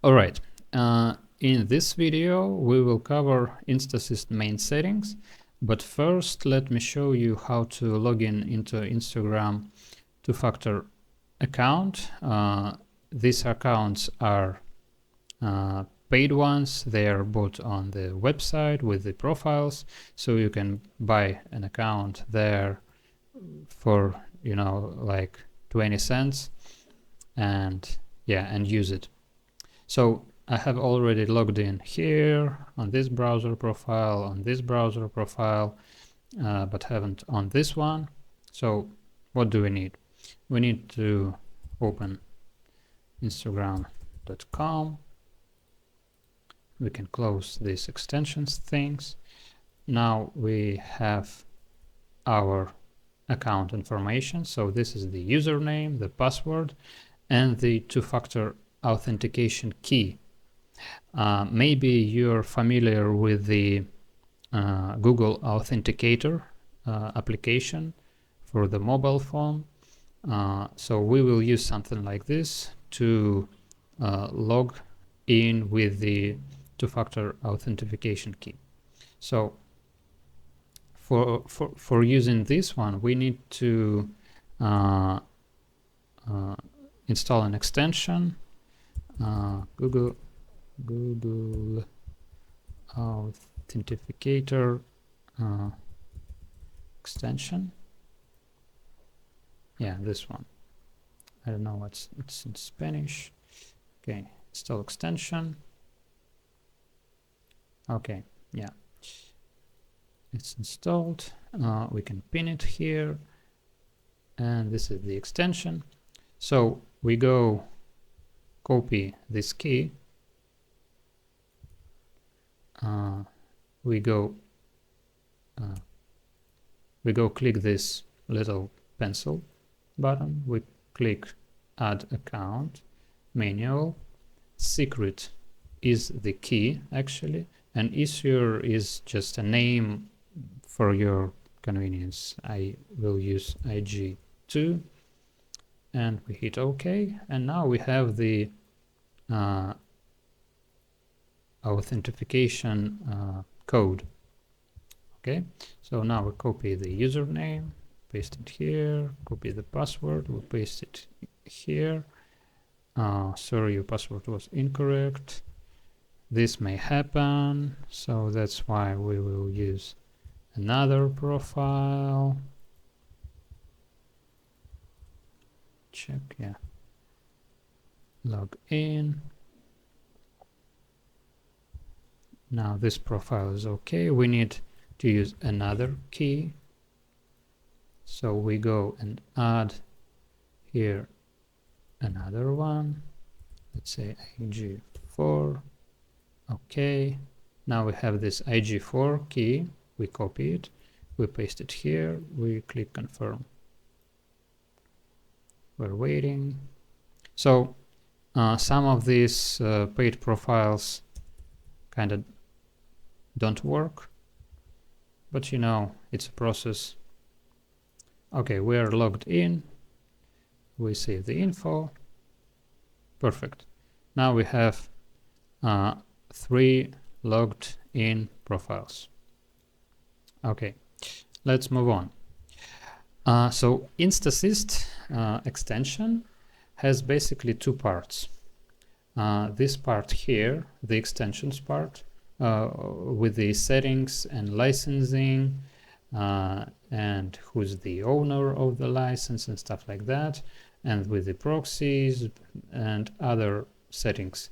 All right. In this video, we will cover InstAssist main settings. But first, let me show you how to log in into Instagram two-factor account. These accounts are paid ones. They are bought on the website with the profiles. So you can buy an account there for, like 20 cents and use it. So I have already logged in here on this browser profile, but haven't on this one. So what do we need? We need to open Instagram.com. We can close these extensions things. Now we have our account information. So this is the username, the password, and the two-factor authentication key. Maybe you're familiar with the Google Authenticator application for the mobile phone. So we will use something like this to log in with the two-factor authentication key. So for using this one, we need to install an extension, Google Authenticator extension. Yeah, this one. I don't know what's it's in Spanish. Okay, install extension. Okay, yeah, it's installed. We can pin it here, and this is the extension. So we go copy this key. We go click this little pencil button. We click add account, manual, secret is the key actually, and issuer is just a name for your convenience. I will use IG2, and we hit OK, and now we have the authentication code. Okay, so now we copy the username, paste it here, copy the password, we paste it here. Sorry, your password was incorrect. This may happen, so that's why we will use another profile. Check, yeah. Log in. Now this profile is okay. We need to use another key. So we go and add here another one. Let's say IG4. Okay. Now we have this IG4 key. We copy it. We paste it here. We click confirm. We're waiting. So some of these paid profiles kind of don't work, but it's a process. Okay, we are logged in. We save the info. Perfect. Now we have 3 logged in profiles. Okay, let's move on. So InstAssist extension has basically 2 parts. This part here, the extensions part, with the settings and licensing, and who's the owner of the license and stuff like that, and with the proxies and other settings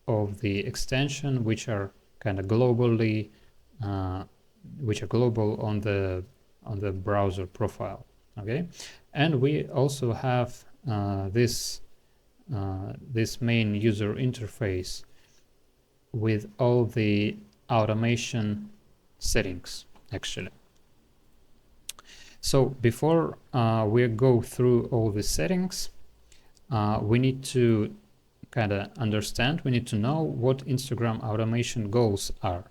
of the extension, which are kind of globally, which are global on the browser profile. Okay, and we also have this main user interface with all the automation settings actually. So before we go through all the settings, we need to kind of understand, we need to know what Instagram automation goals are.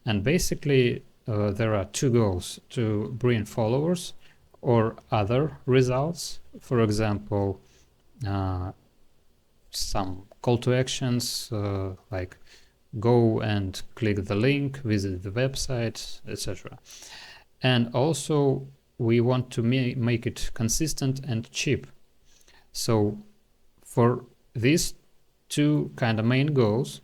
And basically there are 2 goals: to bring followers or other results, for example, some call to actions like go and click the link, visit the website, etc. And also we want to make it consistent and cheap. So for these two kind of main goals,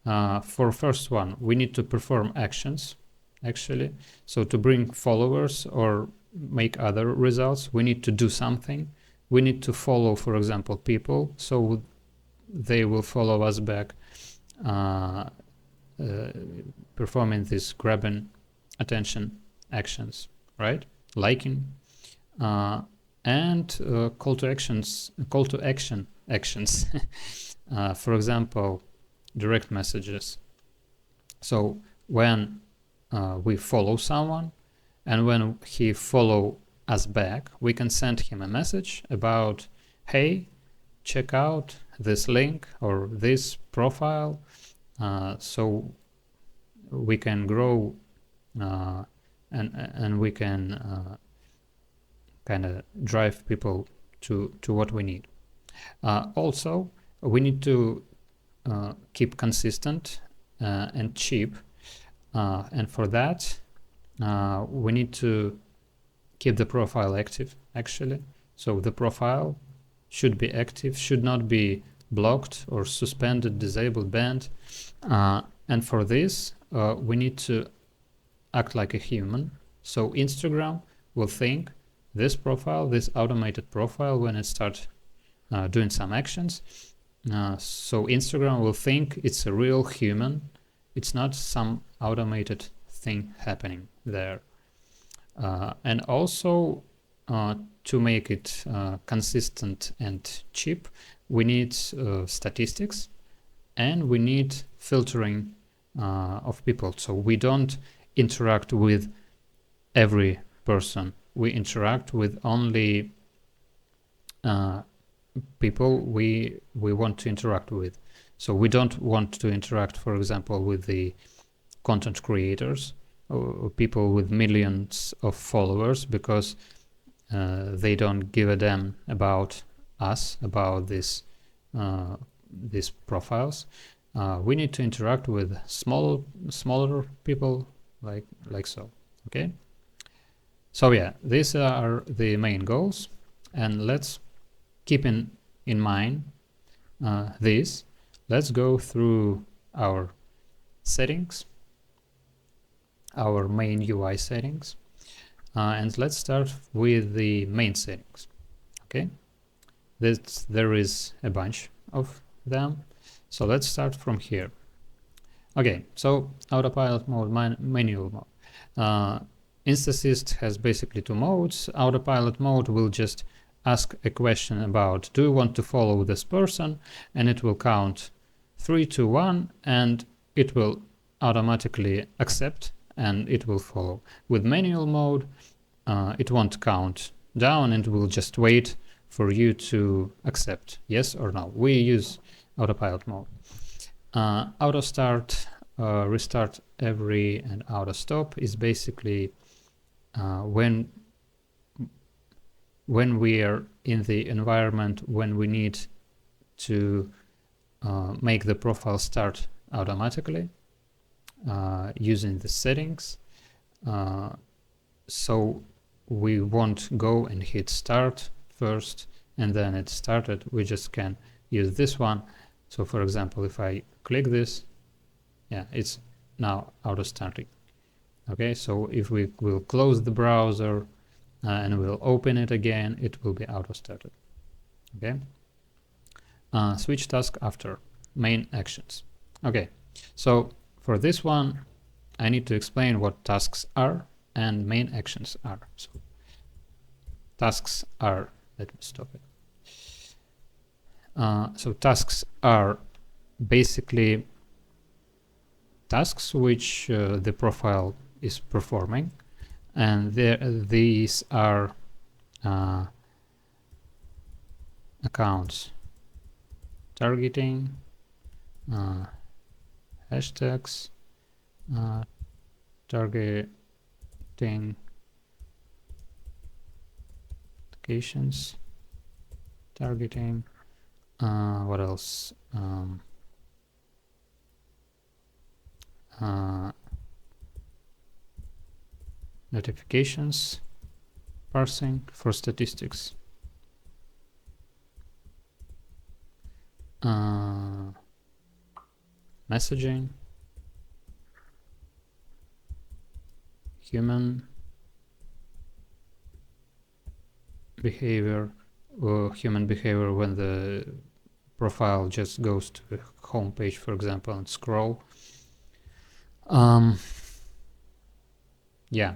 for first one, we need to perform actions, actually. So to bring followers or make other results, we need to do something. We need to follow, for example, people, so they will follow us back, performing these grabbing attention actions, right? Liking, and call to action actions. For example, direct messages. So when we follow someone, and when he follow us back, we can send him a message about, hey, check out this link or this profile, so we can grow and we can kind of drive people to what we need. Also, we need to keep consistent and cheap, and for that we need to keep the profile active, actually. So the profile should be active, should not be blocked or suspended, disabled, banned, and for this we need to act like a human. So Instagram will think this profile, this automated profile, when it starts doing some actions, so Instagram will think it's a real human. It's not some automated thing happening there. And also, to make it consistent and cheap, we need statistics, and we need filtering of people. So we don't interact with every person. We interact with only people we want to interact with. So we don't want to interact, for example, with the content creators or people with millions of followers, because they don't give a damn about us, about these profiles. We need to interact with smaller people, like so. Okay. So yeah, these are the main goals, and let's keep in mind this. Let's go through our settings, our main UI settings, and let's start with the main settings. Okay, there is a bunch of them, so let's start from here. Okay, so autopilot mode, manual mode. InstAssist has basically two modes. Autopilot mode will just ask a question about, do you want to follow this person, and it will count 3, 2, 1, and it will automatically accept and it will follow. With manual mode, it won't count down and will just wait for you to accept yes or no. We use autopilot mode. Auto start, restart every, and auto stop is basically when we are in the environment when we need to make the profile start automatically using the settings. So we won't go and hit start first and then it started. We just can use this one. So for example, if I click this, yeah, it's now auto starting. Okay, so if we will close the browser and we'll open it again, it will be auto started. Okay. Switch task after main actions. Okay, so for this one, I need to explain what tasks are and main actions are. So tasks are, let me stop it. So tasks are basically tasks which the profile is performing, and these are accounts targeting, hashtags, targeting applications, targeting, What else? Notifications, parsing for statistics. Messaging, human behavior, or human behavior when the profile just goes to the home page, for example, and scroll. Yeah.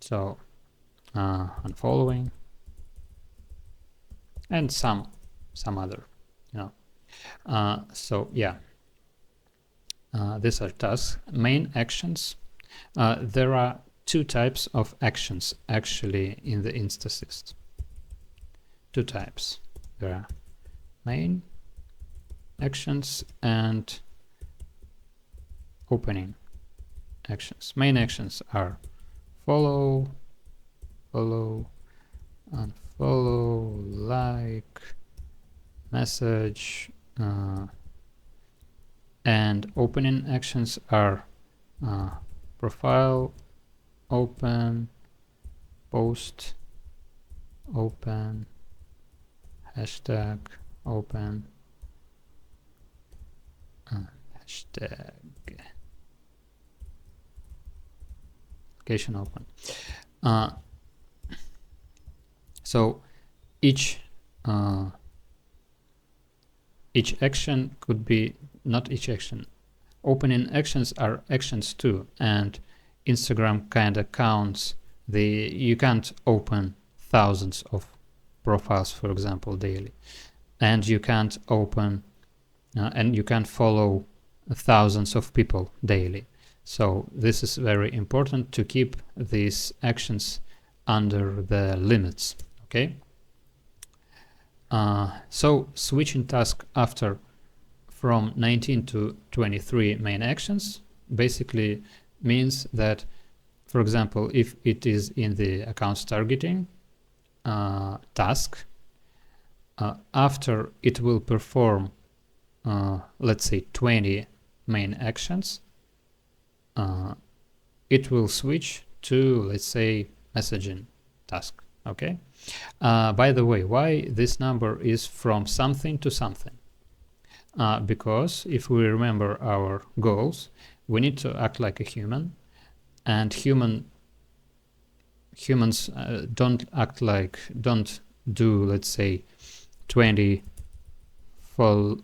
So unfollowing and some other, so yeah, these are tasks. Main actions. There are two types of actions actually in the InstAssist. Two types. There are main actions and opening actions. Main actions are follow, unfollow, like, message, and opening actions are profile, open, post, open, hashtag, open, hashtag, location open. So each action could be, not each action, opening actions are actions too, and Instagram kind of counts you can't open thousands of profiles, for example, daily, and you can't open and you can't follow thousands of people daily. So this is very important to keep these actions under the limits. Okay. So switching task after from 19 to 23 main actions basically means that, for example, if it is in the accounts targeting task, after it will perform, let's say, 20 main actions, it will switch to, let's say, messaging task. Okay. By the way, why this number is from something to something? Because if we remember our goals, we need to act like a human, and humans don't do, let's say, 20 follow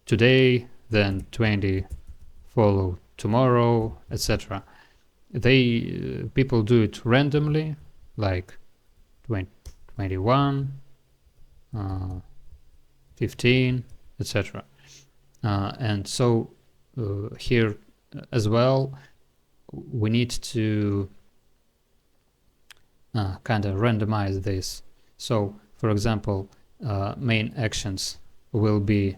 today, then 20 follow tomorrow, etc. People do it randomly, like 21, 15, etc. And so here as well, we need to kind of randomize this. So, for example, main actions will be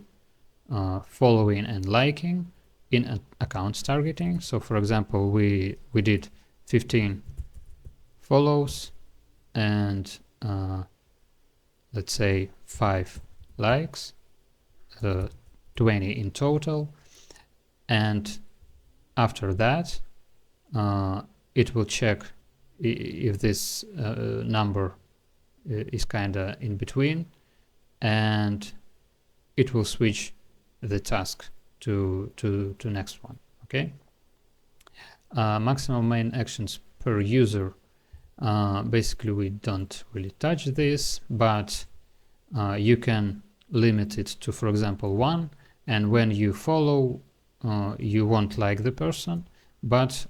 following and liking in accounts targeting. So, for example, we did 15 follows and let's say 5 likes, 20 in total, and after that it will check if this number is kind of in between, and it will switch the task to next one. Okay. Maximum main actions per user. Basically, we don't really touch this, but you can limit it to, for example, 1, and when you follow, you won't like the person, but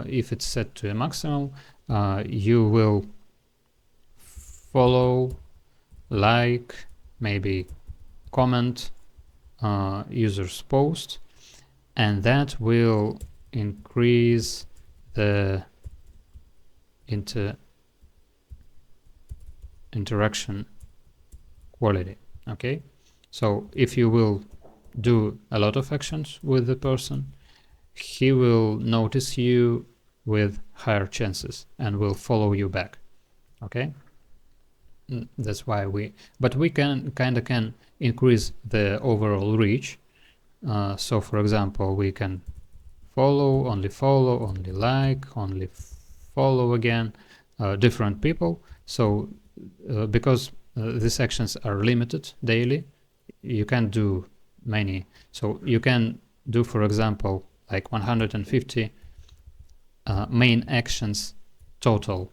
if it's set to a maximum, you will follow, like, maybe comment user's post, and that will increase the interaction quality. Okay, so if you will do a lot of actions with the person, he will notice you with higher chances and will follow you back. Okay. That's why but we can increase the overall reach. So for example, we can follow, only like, only follow again, different people. So because these actions are limited daily, you can't do many. So you can do, for example, like 150 main actions total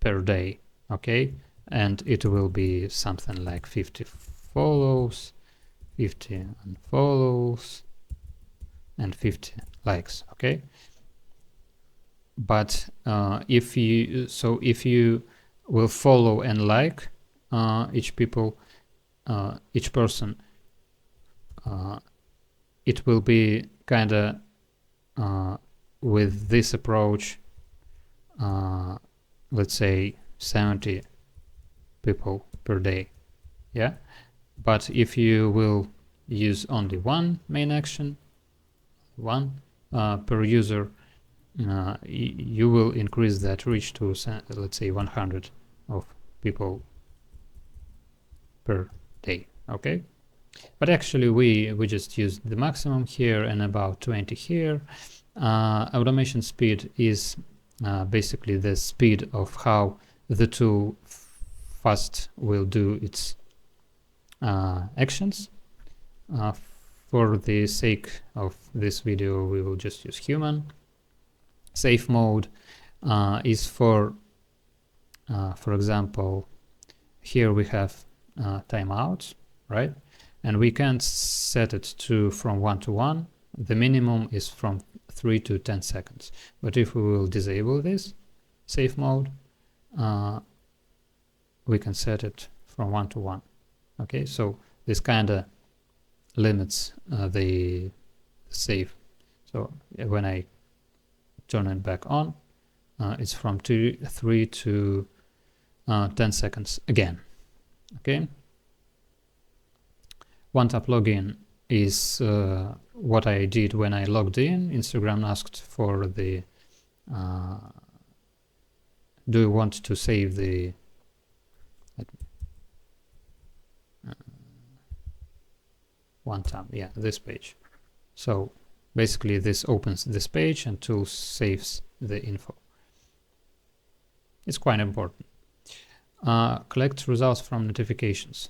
per day, okay? And it will be something like 50 follows, 50 unfollows, and 50 likes, okay? But if you will follow and like each person, it will be kind of with this approach, let's say 70 people per day, yeah. But if you will use only one main action, one per user, you will increase that reach to, let's say, 100 of people per day, okay? But actually we just used the maximum here and about 20 here. Automation speed is basically the speed of how the tool fast will do its actions. For the sake of this video, we will just use human. Safe mode is for example, here we have timeouts, right? And we can set it to from 1 to 1. The minimum is from 3 to 10 seconds. But if we will disable this safe mode, we can set it from 1 to 1. Okay, so this kind of limits the save. So when I turn it back on, it's from 3 to 10 seconds again. Okay. One-tap login is what I did when I logged in. Instagram asked for the do you want to save the one tap, yeah, this page. So basically this opens this page and tool saves the info. It's quite important. Collect results from notifications.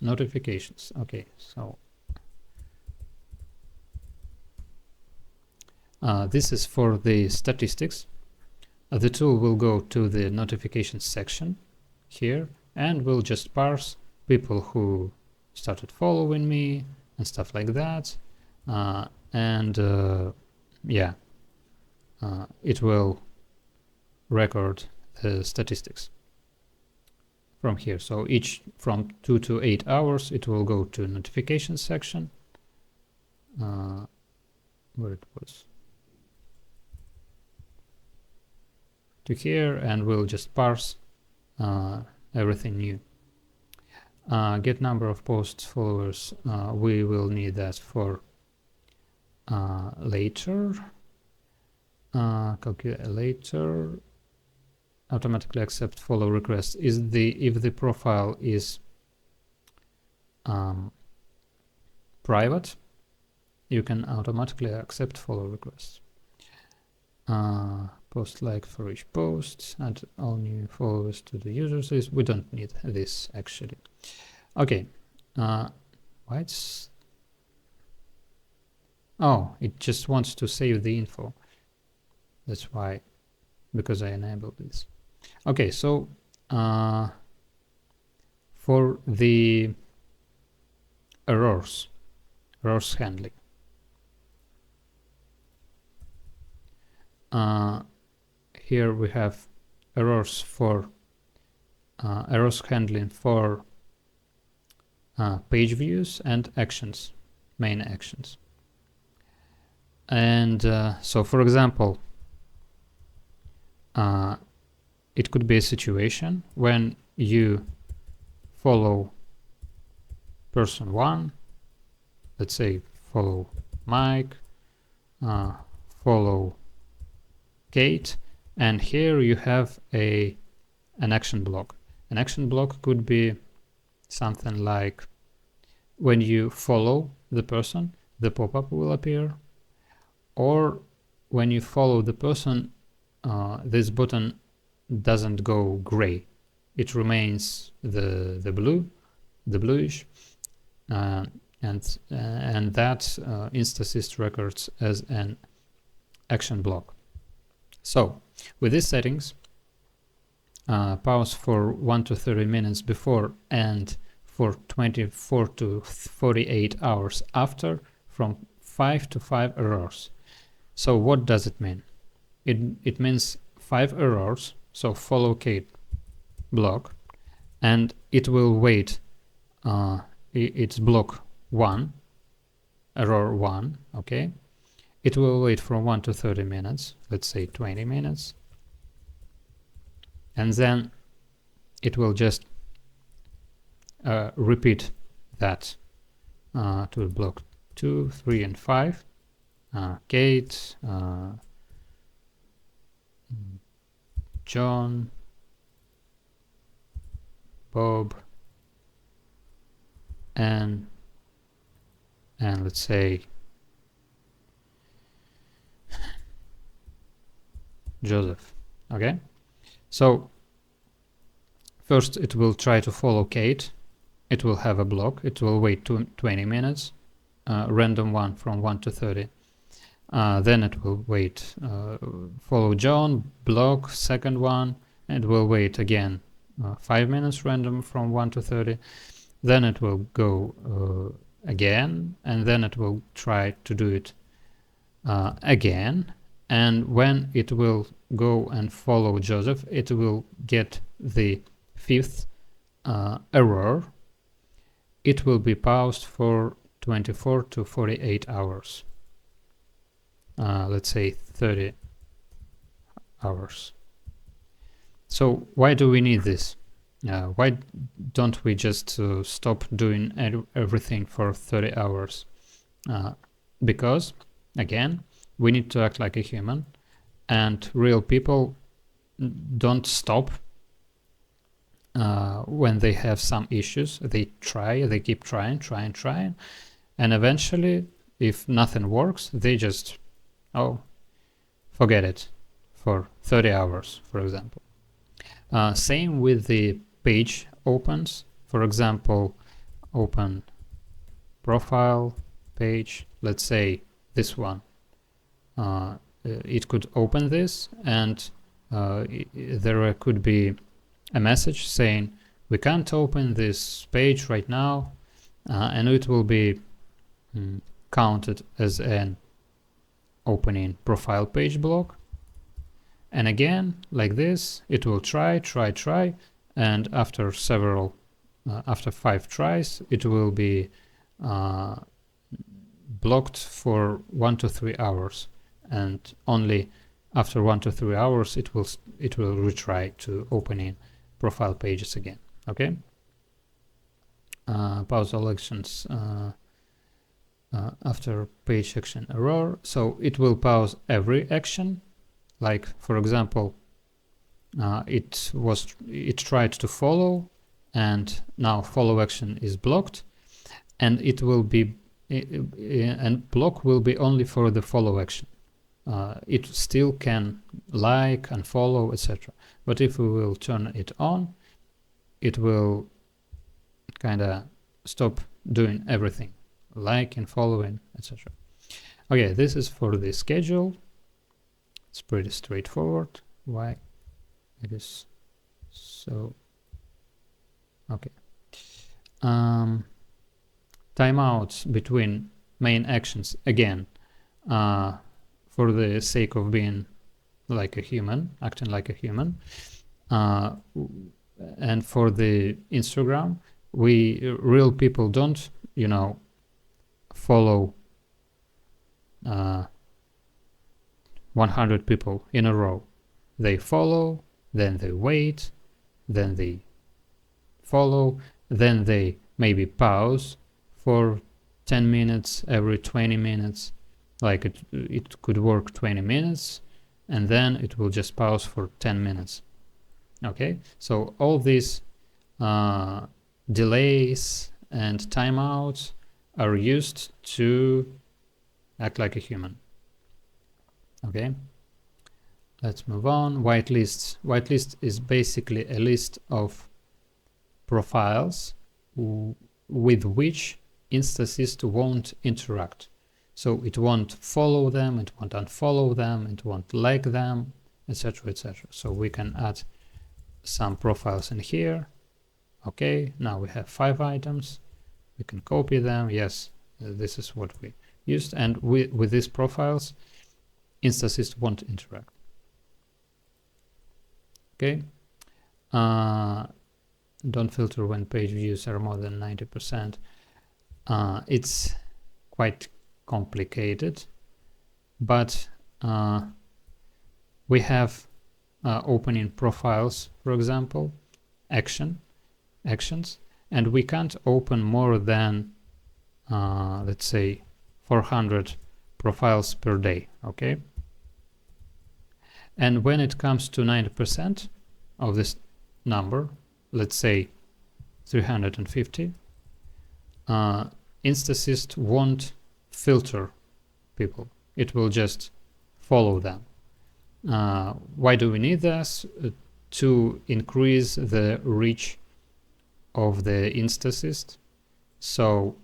Okay, so this is for the statistics. The tool will go to the notifications section here and will just parse people who started following me and stuff like that. Yeah, it will record the statistics from here. So each from 2 to 8 hours, it will go to notifications section, where it was, to here, and we'll just parse everything new. Get number of posts, followers, we will need that for later. Calculate later. Automatically accept follow request is if the profile is private, you can automatically accept follow requests. Post like for each post, add all new followers to the users list. We don't need this actually. Okay, why it's, oh, it just wants to save the info. That's why, because I enabled this. Okay, so for the errors handling, here we have errors for errors handling for page views and actions, main actions. And so for example, it could be a situation when you follow person 1, let's say follow Mike, follow Kate, and here you have an action block. An action block could be something like when you follow the person, the pop-up will appear, or when you follow the person, this button doesn't go gray. It remains the bluish, and that InstAssist records as an action block. So with these settings, pause for 1 to 30 minutes before and for 24 to 48 hours after, from 5 to 5 errors. So what does it mean? It means 5 errors, so follow Kate block, and it will wait. It's block 1, error 1, okay? It will wait from 1 to 30 minutes, let's say 20 minutes, and then it will just repeat that to block 2, 3, and 5. Kate, John, Bob, and let's say Joseph. Okay, so first it will try to follow Kate. It will have a block. It will wait 20 minutes, random one from 1 to 30. Then it will wait, follow John, block, second one, and will wait again 5 minutes random from 1 to 30. Then it will go again, and then it will try to do it again. And when it will go and follow Joseph, it will get the 5th error. It will be paused for 24 to 48 hours. Let's say 30 hours. So why do we need this? Why don't we just stop doing everything for 30 hours? Because, again, we need to act like a human, and real people don't stop when they have some issues. They keep trying, and eventually, if nothing works, they just, forget it for 30 hours, for example. Same with the page opens. For example, open profile page, let's say this one. It could open this, and there could be a message saying we can't open this page right now, and it will be counted as an opening profile page block. And again, like this, it will try, and after 5 tries, it will be blocked for 1 to 3 hours, and only after 1 to 3 hours it will retry to opening profile pages again. Okay. Pause all actions after page action error. So it will pause every action. Like, for example, it tried to follow, and now follow action is blocked, and it will be and block will be only for the follow action. It still can like, unfollow, etc. But if we will turn it on, it will kind of stop doing everything, like and following, etc. Okay, this is for the schedule. It's pretty straightforward. Why it is so? Okay. Timeouts between main actions, again, for the sake of being like a human, acting like a human. And for the Instagram, real people don't, follow 100 people in a row. They follow, then they wait, then they follow, then they maybe pause for 10 minutes every 20 minutes. Like it could work 20 minutes, and then it will just pause for 10 minutes. Okay, so all these delays and timeouts are used to act like a human. Okay, let's move on. Whitelists. Whitelist is basically a list of profiles with which InstAssist won't interact. So it won't follow them, it won't unfollow them, it won't like them, etc., etc. So we can add some profiles in here. Okay, now we have 5 items. We can copy them. Yes, this is what we used. And with these profiles, InstAssist won't interact. Okay. Don't filter when page views are more than 90%. It's quite complicated, but we have opening profiles, for example, actions, and we can't open more than let's say 400 profiles per day. Okay, and when it comes to 90% of this number, let's say 350, InstAssist won't filter people. It will just follow them. Why do we need this? To increase the reach of the InstAssist. So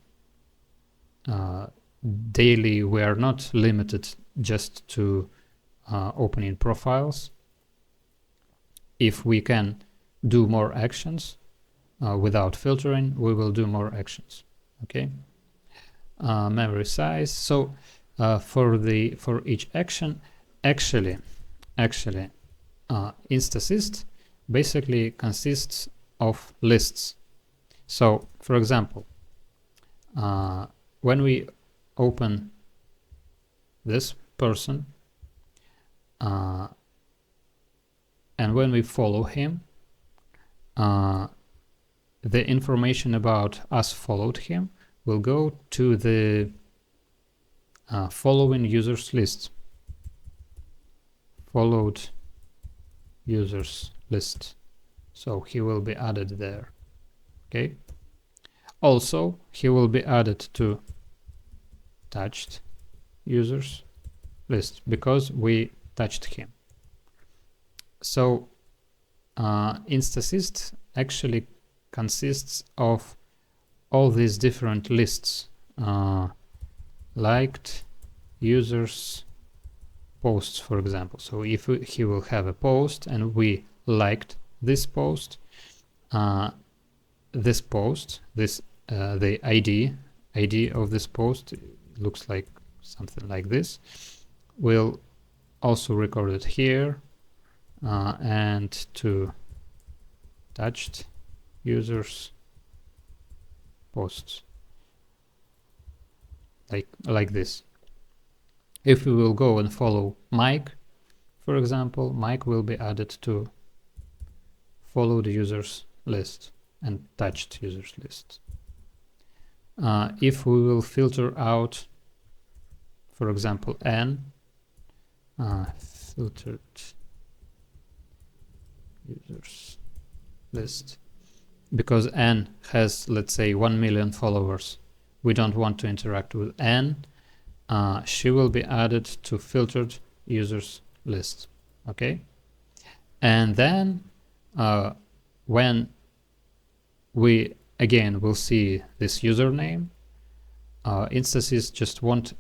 daily we are not limited just to opening profiles. If we can do more actions without filtering, we will do more actions. Okay. Memory size. So for each action, actually InstAssist basically consists of lists. So for example, when we open this person and when we follow him, the information about us followed him will go to the following users list. Followed users list. So he will be added there. Okay. Also, he will be added to touched users list because we touched him. So InstAssist actually consists of all these different lists, liked, users, posts, for example. So if he will have a post and we liked this post, the ID of this post looks like something like this. We'll also record it here and to touched users posts like this. If we will go and follow Mike, for example, Mike will be added to followed users list and touched users list. If we will filter out, for example, N, filtered users list, because N has, let's say, 1 million followers, we don't want to interact with N, she will be added to filtered users list. Okay, and then when we again will see this username, InstAssist just won't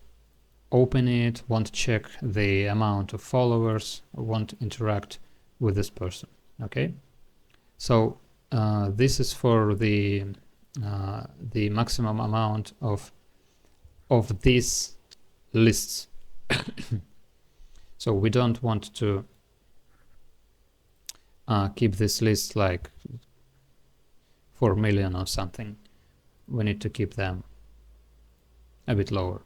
open it, won't check the amount of followers, won't interact with this person. Okay, so this is for the maximum amount of these lists. So we don't want to keep this list like 4 million or something. We need to keep them a bit lower.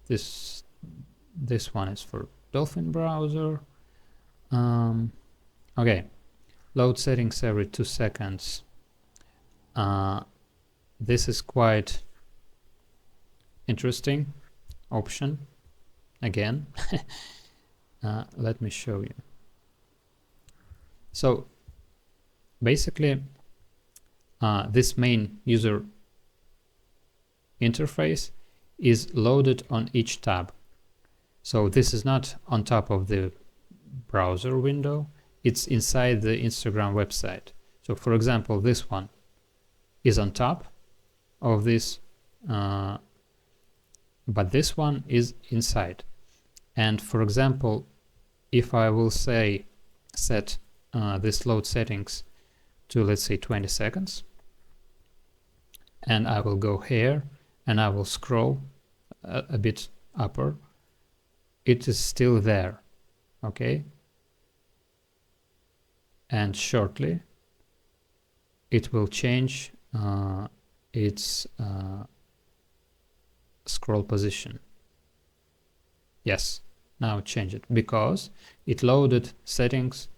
This one is for Dolphin browser. Okay, load settings every 2 seconds. This is quite interesting option. Again, let me show you. So basically this main user interface is loaded on each tab. So this is not on top of the browser window, it's inside the Instagram website. So for example, this one is on top of this, but this one is inside. And for example, if I will say set this load settings to, let's say, 20 seconds, and I will go here and I will scroll a bit upper, it is still there, okay? And shortly it will change its scroll position. Yes, now change it because it loaded settings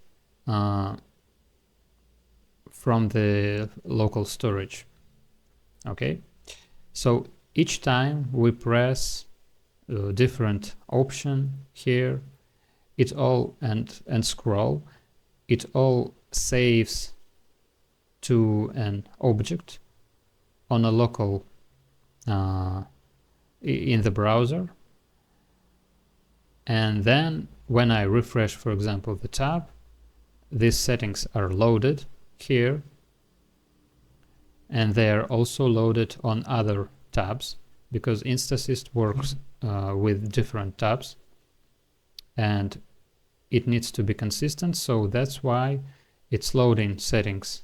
from the local storage. Okay, so each time we press a different option here, it all and scroll, it all saves to an object on a local in the browser. And then when I refresh, for example, the tab, these settings are loaded here, and they are also loaded on other tabs because InstAssist works with different tabs and it needs to be consistent, so that's why it's loading settings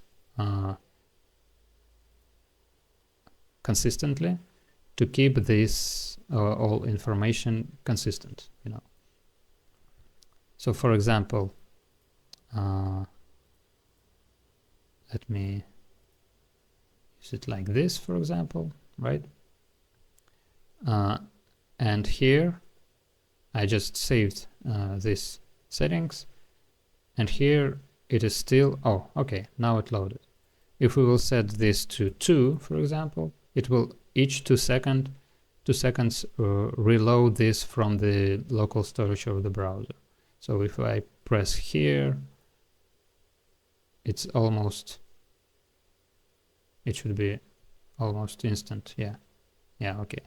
consistently to keep this all information consistent, you know. So for example, let me use it like this, for example, right? And here I just saved these settings, and here it is still, oh, okay, now it loaded. If we will set this to 2, for example, it will each 2 seconds reload this from the local storage of the browser. So if I press here, it's almost, it should be almost instant. Yeah, okay.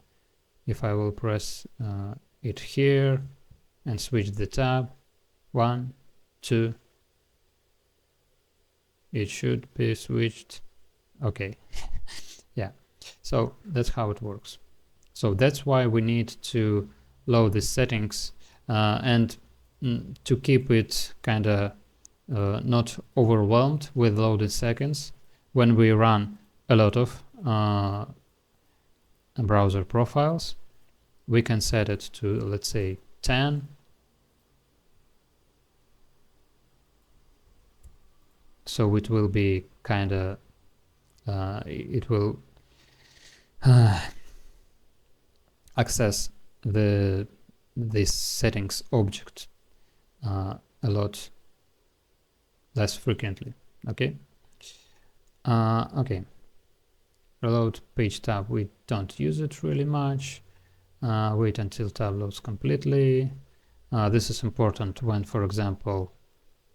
If I will press it here and switch the tab, 1, 2, it should be switched. Okay. Yeah, so that's how it works. So that's why we need to load the settings and to keep it kind of not overwhelmed with loaded seconds. When we run a lot of browser profiles, we can set it to, let's say, 10. So it will be kind of, it will access this settings object a lot less frequently. Okay. Okay. Reload page tab, we don't use it really much. Wait until tab loads completely. This is important when, for example,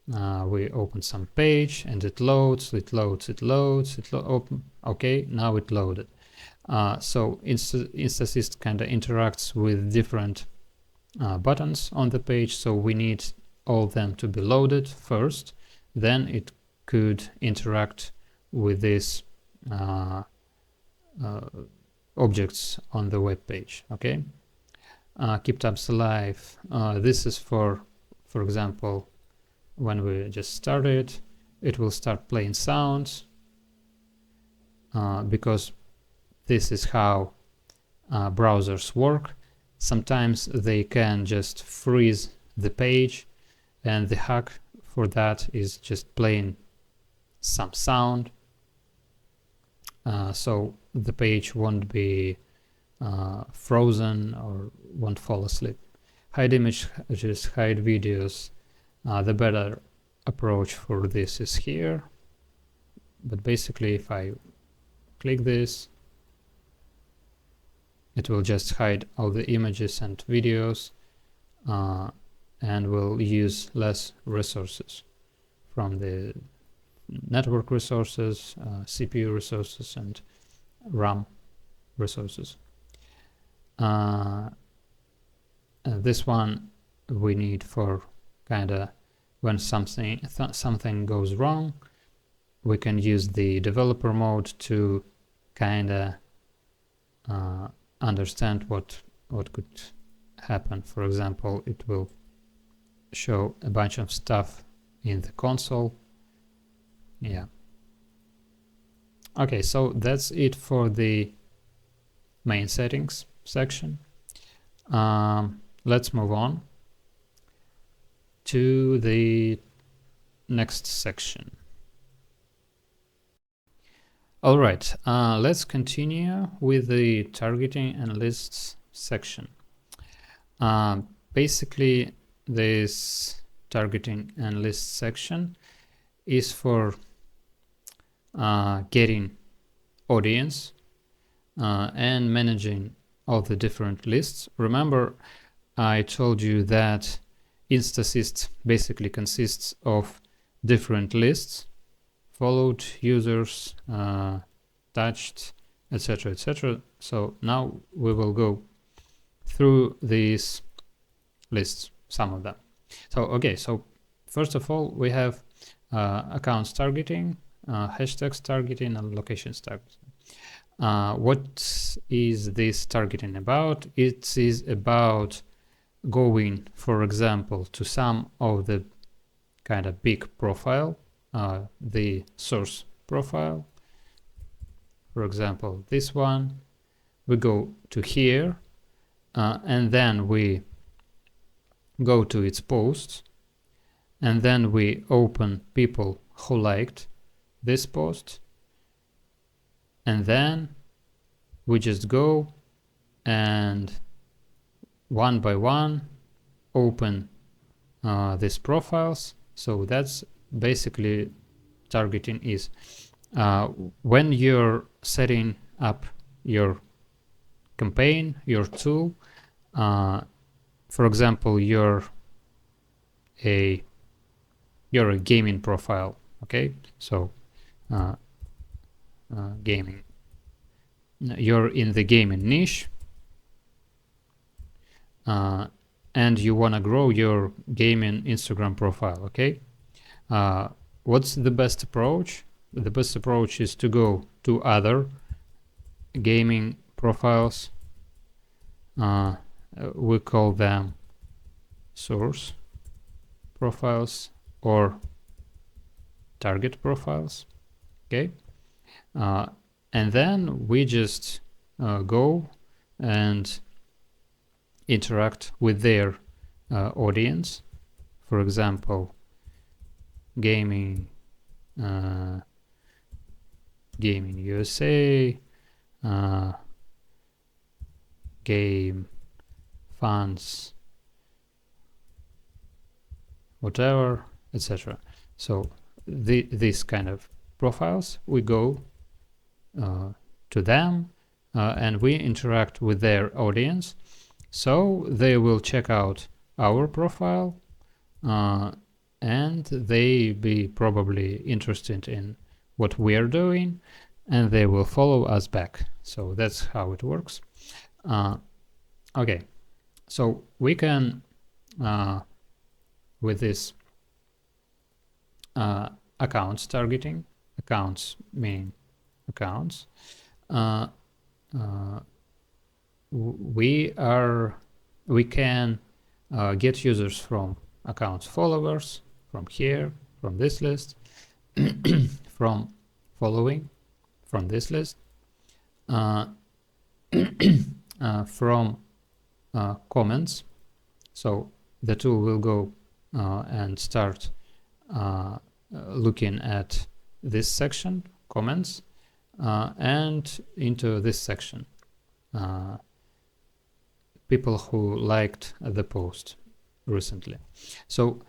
we open some page and it loads. Open. Okay, now it loaded. So InstAssist kind of interacts with different buttons on the page, so we need all of them to be loaded first, then it could interact with these objects on the web page. Okay, keep tabs alive. This is for example, when we just started, it will start playing sounds because this is how browsers work. Sometimes they can just freeze the page, and the hack for that is just playing some sound, so the page won't be frozen or won't fall asleep. Hide images, hide videos. The better approach for this is here, but basically if I click this, it will just hide all the images and videos and will use less resources from the network resources, CPU resources, and RAM resources. This one we need for kind of when something goes wrong. We can use the developer mode to kind of understand what could happen. For example, it will show a bunch of stuff in the console. Yeah. Okay, so that's it for the main settings section. Let's move on to the next section. All right, let's continue with the targeting and lists section. Basically, this targeting and list section is for getting audience and managing all the different lists. Remember, I told you that InstAssist basically consists of different lists: followed, users, touched, etc., etc. So now we will go through these lists, some of them. So okay, so first of all, we have accounts targeting, hashtags targeting, and locations targeting. What is this targeting about? It is about going, for example, to some of the kind of big profile, the source profile. For example, this one. We go to here, and then we go to its posts, and then we open people who liked this post, and then we just go and one by one open these profiles. So that's basically targeting is. When you're setting up your campaign, your tool, for example, you're a gaming profile, okay? So gaming, you're in the gaming niche, and you want to grow your gaming Instagram profile, okay? What's the best approach? The best approach is to go to other gaming profiles. We call them source profiles or target profiles, okay? And then we just go and interact with their audience. For example, gaming USA, game fans, whatever, etc. So these kind of profiles, we go to them and we interact with their audience. So they will check out our profile and they be probably interested in what we're doing, and they will follow us back. So that's how it works. Okay, so we can with this accounts targeting, accounts meaning accounts, we can get users from accounts followers, from here, from this list, from following, from this list, from comments. So the tool will go and start looking at this section, comments, and into this section, people who liked the post recently. So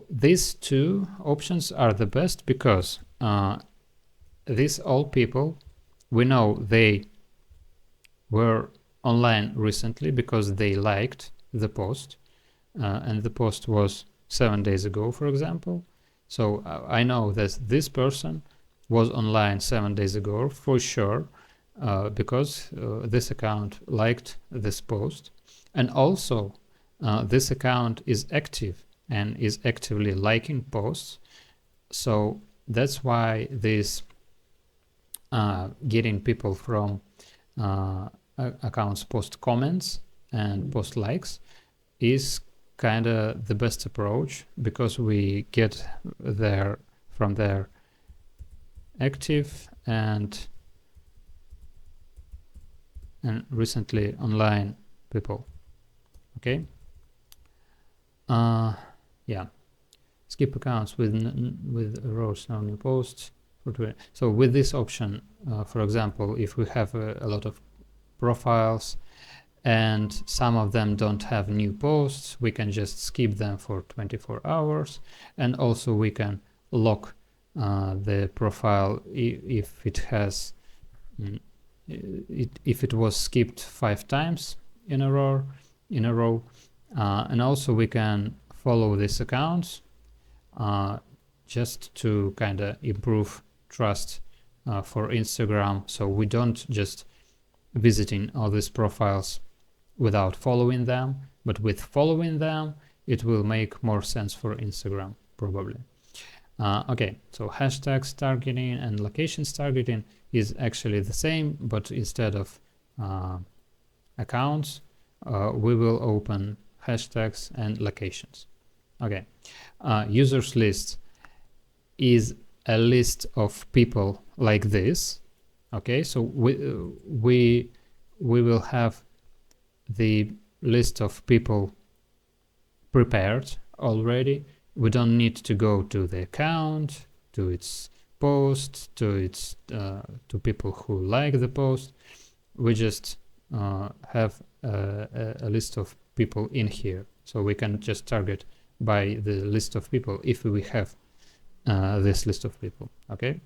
these two options are the best because these all people, we know they were online recently because they liked the post, and the post was 7 days ago, for example. So I know that this person was online 7 days ago for sure, because this account liked this post, and also this account is active and is actively liking posts. So that's why this getting people from accounts post comments and post likes is kind of the best approach, because we get there from their active and recently online people. Okay. Yeah. Skip accounts with rows, no new posts. So with this option, for example, if we have a lot of profiles and some of them don't have new posts, we can just skip them for 24 hours. And also we can lock the profile if it has if it was skipped 5 times in a row. And also we can follow these accounts just to kind of improve trust for Instagram, so we don't just visiting all these profiles without following them, but with following them it will make more sense for Instagram probably. Okay, so hashtags targeting and locations targeting is actually the same, but instead of accounts we will open hashtags and locations. Okay, users list is a list of people like this. Okay, so we will have the list of people prepared already. We don't need to go to the account, to its post, to its to people who like the post. We just have a list of people in here, so we can just target by the list of people if we have this list of people. Okay.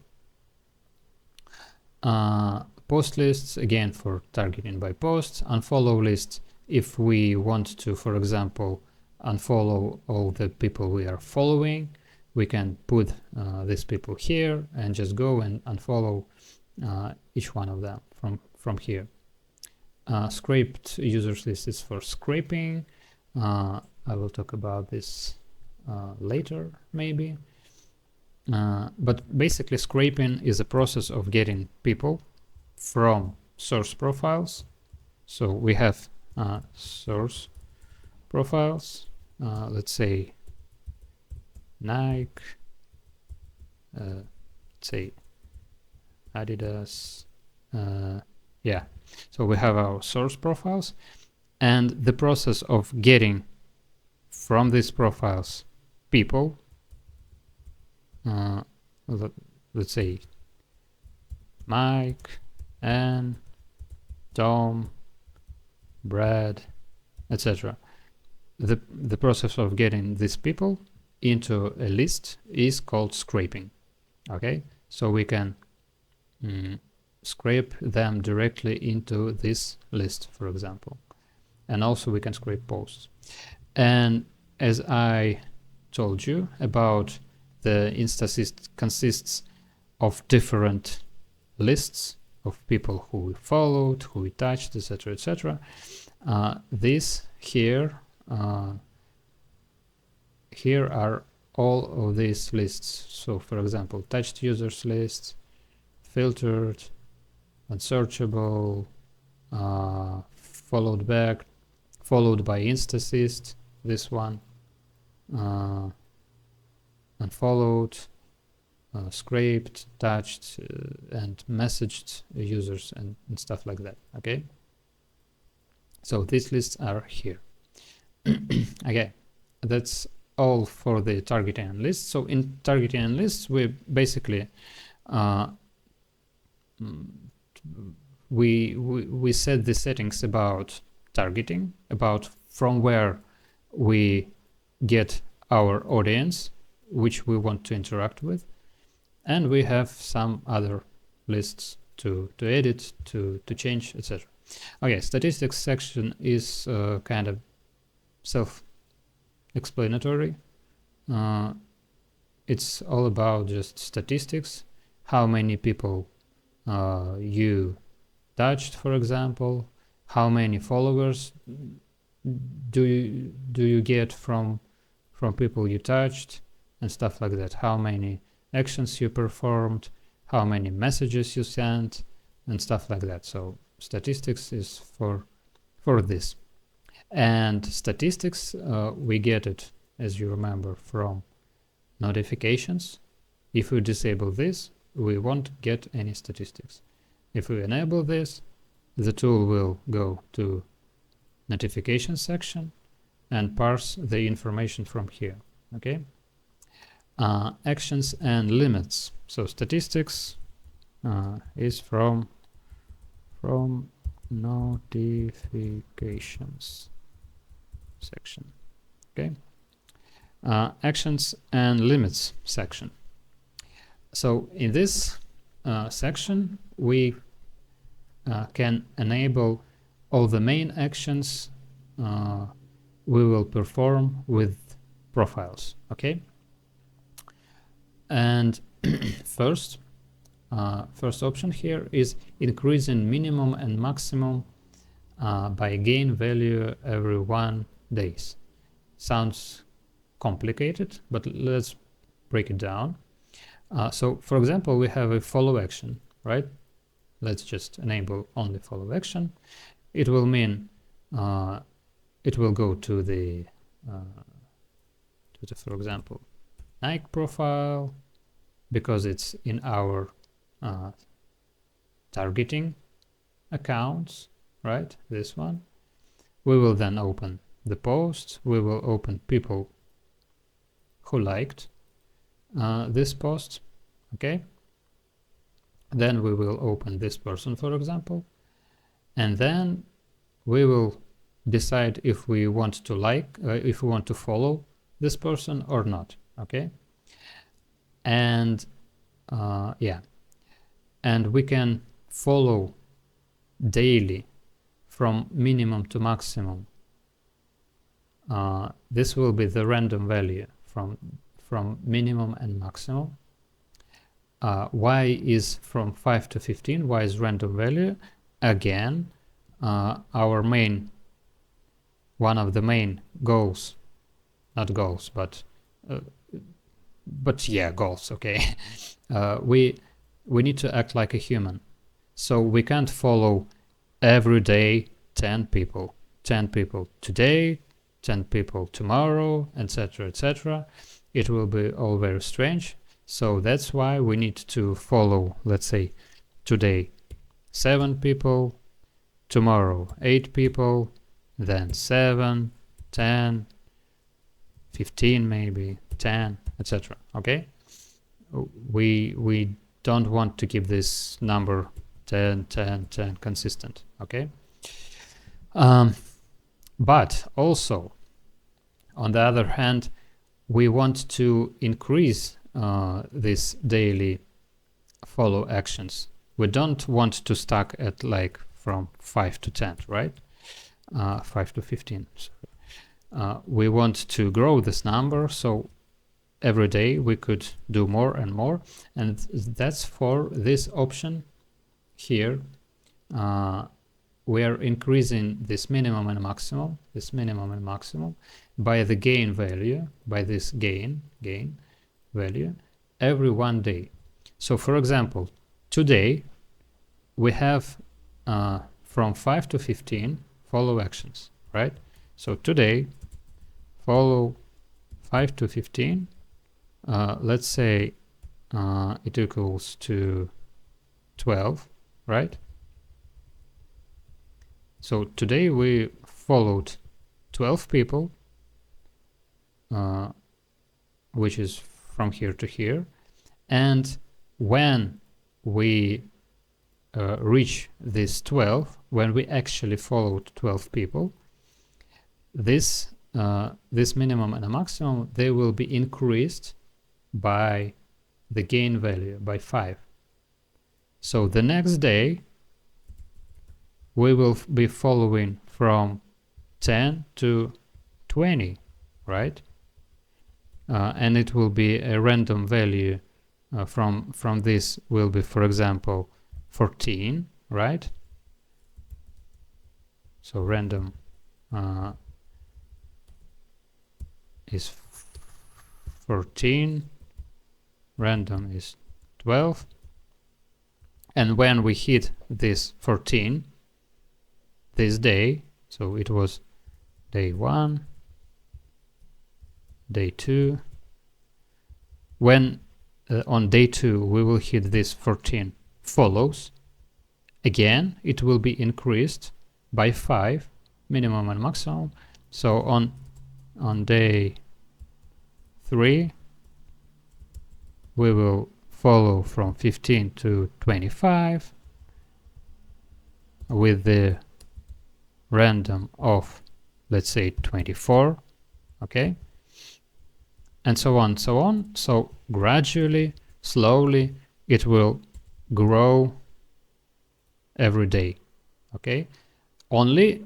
Post lists, again, for targeting by posts. Unfollow lists, if we want to, for example, unfollow all the people we are following, we can put these people here and just go and unfollow each one of them from here. Scraped users list is for scraping. I will talk about this later maybe. But basically scraping is a process of getting people from source profiles. So we have source profiles, let's say Nike, let's say Adidas, yeah. So we have our source profiles, and the process of getting from these profiles people, let's say Mike and Tom, Brad, etc. The process of getting these people into a list is called scraping. Okay, so we can scrape them directly into this list, for example, and also we can scrape posts. And as I told you about, the InstAssist consists of different lists of people who we followed, who we touched, etc., etc. This here are all of these lists. So, for example, touched users list, filtered, unsearchable, followed by InstAssist, this one, unfollowed, scraped, touched, and messaged users and stuff like that. Okay, so these lists are here. Okay, that's all for the targeting and lists. So in targeting and lists, we basically we set the settings about targeting, about from where we get our audience which we want to interact with, and we have some other lists to edit, to change, etc. Okay, statistics section is kind of self-explanatory. it's all about just statistics, how many people you touched, for example, how many followers do you get from people you touched, and stuff like that, how many actions you performed, how many messages you sent, and stuff like that. So statistics is for this. And statistics, we get it, as you remember, from notifications. If we disable this, we won't get any statistics. If we enable this, the tool will go to notification section and parse the information from here. Okay. Actions and limits. So statistics is from notifications section. Okay. Actions and limits section. So in this section, we can enable all the main actions we will perform with profiles. Okay. And first option here is increasing minimum and maximum by gain value every 1 day. Sounds complicated, but let's break it down. So for example, we have a follow action, right? Let's just enable only follow action. It will mean it will go to the for example, Nike profile, because it's in our targeting accounts, right? This one. We will then open the post. We will open people who liked this post. Okay. Then we will open this person, for example, and then we will decide if we want to if we want to follow this person or not. Okay. And yeah, and we can follow daily from minimum to maximum. This will be the random value from minimum and maximum. Y is from 5 to 15. Y is random value. Again, our main, one of the main goals, not goals, but yeah, goals. Okay. We need to act like a human, so we can't follow every day 10 people today, 10 people tomorrow, etc., etc. It will be all very strange. So that's why we need to follow, let's say, today 7 people, tomorrow 8 people, then 7, 10, 15 maybe, 10, etc. Okay. We don't want to keep this number 10 10 10 consistent. Okay. But also, on the other hand, we want to increase this daily follow actions. We don't want to stack at like from 5 to 10, right? 5 to 15. We want to grow this number, so every day we could do more and more, and that's for this option here. We are increasing this minimum and maximum, by the gain value, by this gain value every 1 day. So for example, today we have from 5 to 15 follow actions, right? So today follow 5 to 15, let's say it equals to 12, right? So today we followed 12 people, which is from here to here. And when we reach this 12, when we actually followed 12 people, this minimum and a maximum, they will be increased by the gain value by 5. So the next day we will be following from 10 to 20, right? and it will be a random value from this will be, for example, 14, right? So random is 14, random is 12, and when we hit this 14 this day, so it was day 1, day 2, when on day 2 we will hit this 14 follows, again it will be increased by 5, minimum and maximum. So on day 3 we will follow from 15 to 25 with the random of, let's say, 24, okay, and so on, so on. So gradually, slowly, it will grow every day, okay, only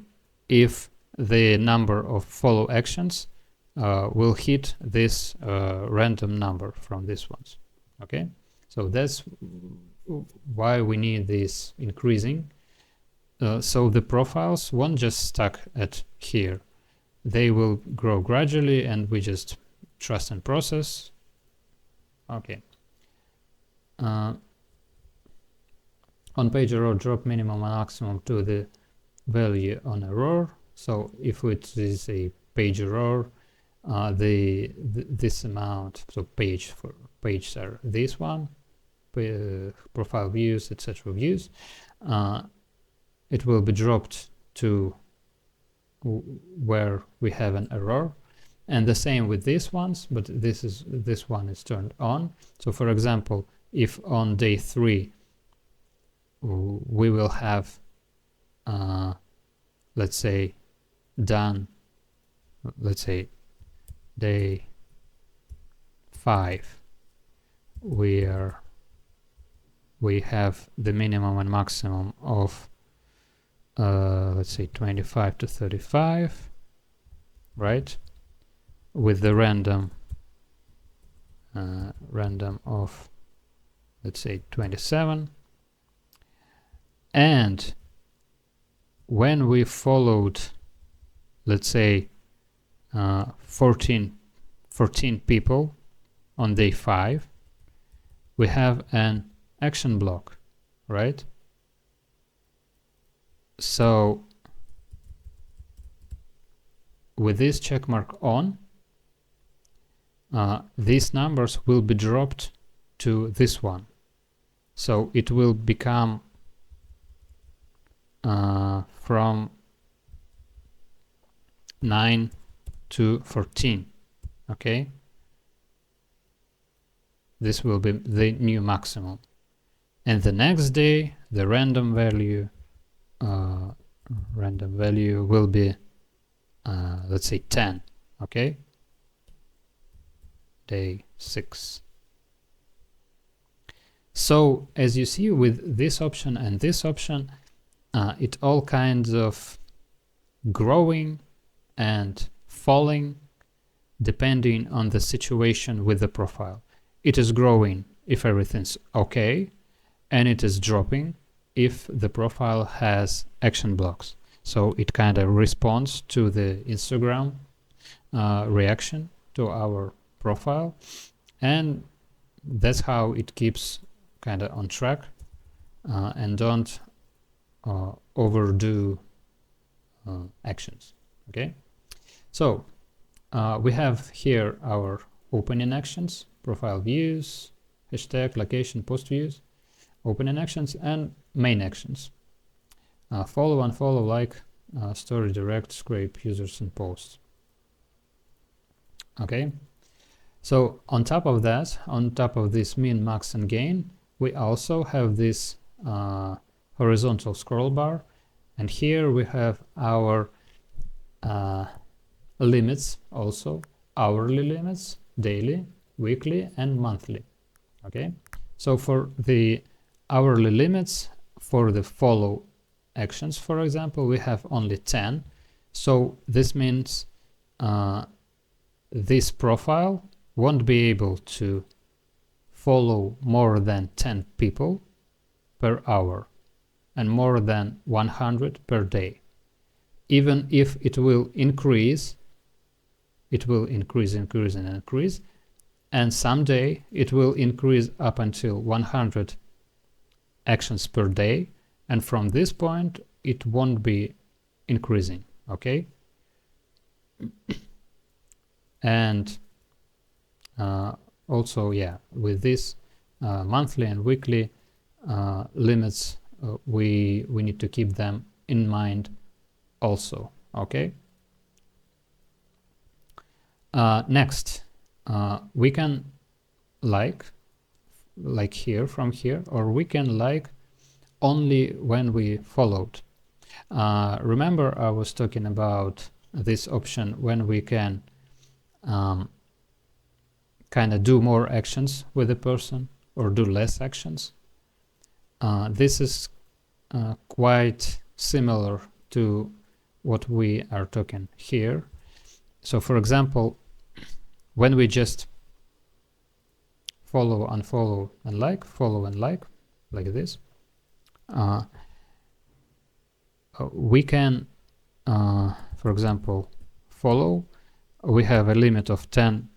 if the number of follow actions will hit this random number from these ones, okay. So that's why we need this increasing. So the profiles won't just stuck at here. They will grow gradually, and we just trust and process. Okay. On page error, drop minimum and maximum to the value on error. So if it is a page error, this amount, so pages are this one, profile views, etc. views, it will be dropped to where we have an error, and the same with these ones, but this one is turned on. So for example, if on day 3 we will have let's say done, let's say day 5 we have the minimum and maximum of let's say 25 to 35, right, with the random of, let's say, 27, and when we followed, let's say, 14 people on day 5, we have an action block, right? So with this check mark on, these numbers will be dropped to this one. So it will become from 9 to 14, okay? This will be the new maximum. And the next day, the random value will be, let's say, 10, okay? Day 6. So as you see, with this option and this option, it all kinds of growing and falling depending on the situation with the profile. It is growing if everything's okay, and it is dropping if the profile has action blocks. So it kind of responds to the Instagram reaction to our profile, and that's how it keeps kind of on track and don't overdo actions, okay? So we have here our opening actions, profile views, hashtag, location, post views, opening actions, and main actions. Follow, unfollow, like, story, direct, scrape, users, and posts. Okay, so on top of that, on top of this min, max, and gain, we also have this horizontal scroll bar, and here we have our limits, also hourly limits, daily, weekly, and monthly. Okay, so for the hourly limits, for the follow actions, for example, we have only 10. So this means this profile won't be able to follow more than 10 people per hour and more than 100 per day. Even if it will increase, and someday it will increase up until 100 actions per day, and from this point it won't be increasing, okay? And also, yeah, with this monthly and weekly limits, we need to keep them in mind also, okay? Next, we can like here, from here, or we can like only when we followed. Remember I was talking about this option when we can kind of do more actions with a person or do less actions. This is quite similar to what we are talking here. So for example, when we just follow, unfollow, and like, follow and like this, we can, for example, follow. We have a limit of 10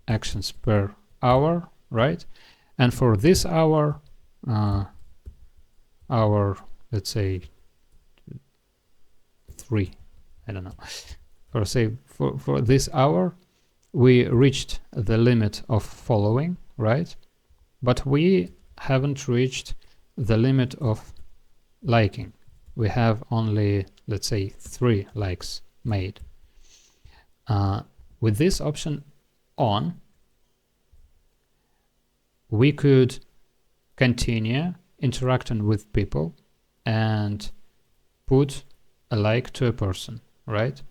actions per hour, right? And for this hour, let's say 3, I don't know. For this hour, we reached the limit of following, right? But we haven't reached the limit of liking. We have only, let's say, 3 likes made. With this option on, we could continue interacting with people and put a like to a person, right?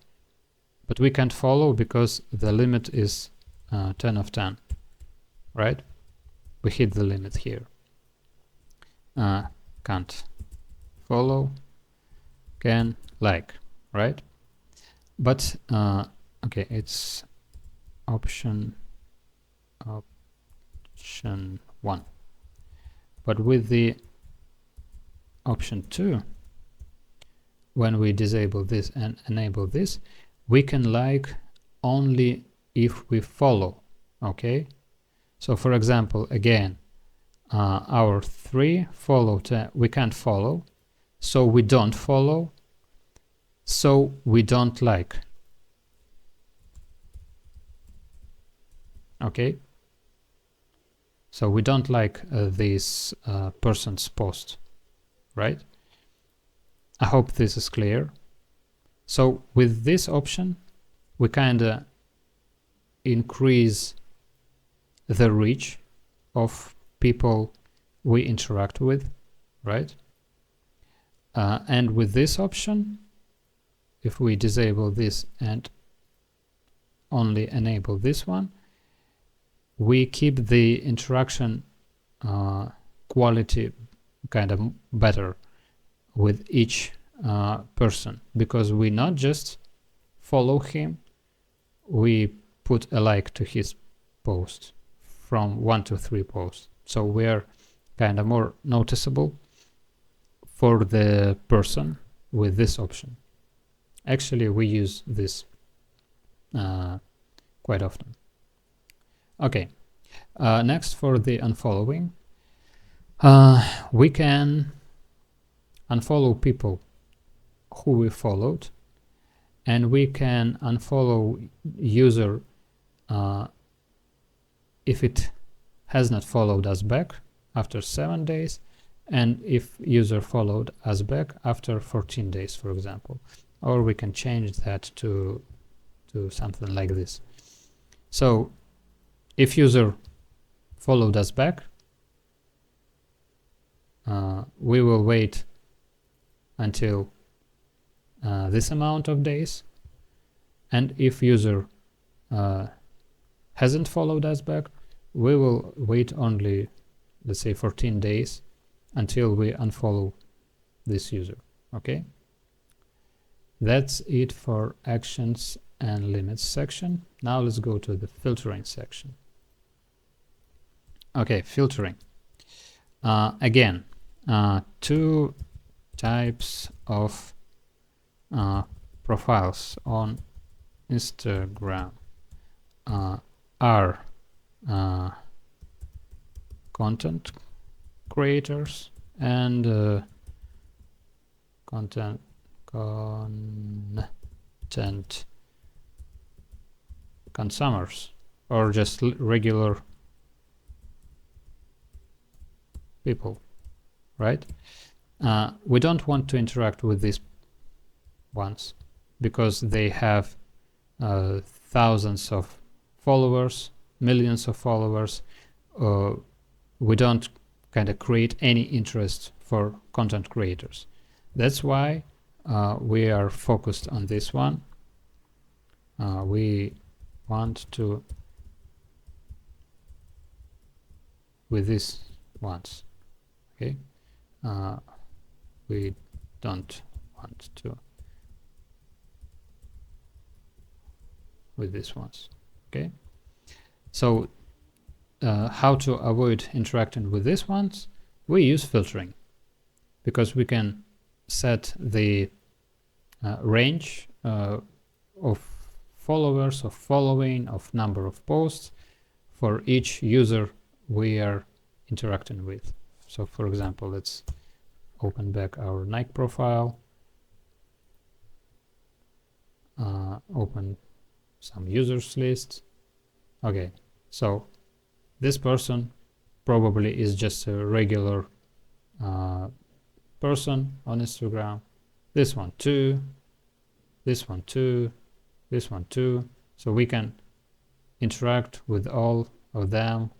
But we can't follow because the limit is 10 of 10, right? We hit the limit here. Can't follow, can like, right? But okay, it's option 1. But with the option 2, when we disable this and enable this, we can like only if we follow, okay? So for example, again, our 3 follow, we can't follow, so we don't follow, so we don't like, okay? So we don't like this person's post, right? I hope this is clear. So with this option, we kind of increase the reach of people we interact with, right? And with this option, if we disable this and only enable this one, we keep the interaction quality kind of better with each person, because we not just follow him, we put a like to his post from 1 to 3 posts. So we're kind of more noticeable for the person with this option. Actually, we use this quite often. Okay, next for the unfollowing, we can unfollow people who we followed, and we can unfollow user if it has not followed us back after 7 days, and if user followed us back after 14 days, for example. Or we can change that to something like this. So if user followed us back, we will wait until this amount of days, and if user hasn't followed us back, we will wait only, let's say, 14 days until we unfollow this user. Okay, that's it for actions and limits section. Now let's go to the filtering section. Okay, filtering. Again, two types of profiles on Instagram are content creators and content consumers, or just regular people, right? We don't want to interact with these ones because they have thousands of followers, millions of followers. We don't kind of create any interest for content creators. That's why we are focused on this one. We want to with these ones. Okay, we don't want to with these ones. Okay, so how to avoid interacting with these ones? We use filtering, because we can set the range of followers, of following, of number of posts for each user we are interacting with. So for example, let's open back our Nike profile, open some users list. Okay, so this person probably is just a regular person on Instagram. This one too, this one too, this one too. So we can interact with all of them.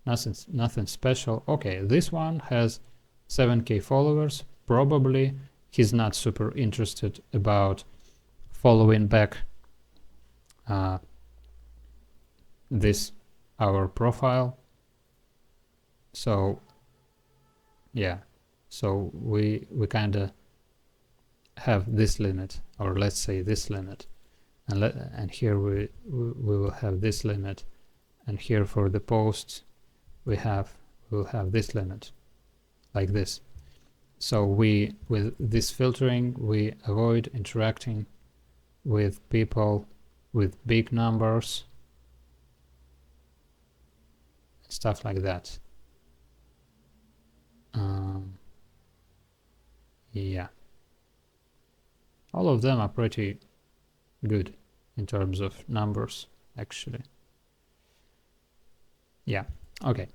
Nothing special. Okay, this one has 7K followers. Probably he's not super interested about following back this our profile. So yeah, so we kind of have this limit, or let's say this limit, and here we will have this limit, and here for the posts we'll have this limit, like this. So with this filtering we avoid interacting with people with big numbers, stuff like that. Yeah, all of them are pretty good in terms of numbers, actually. Yeah, okay.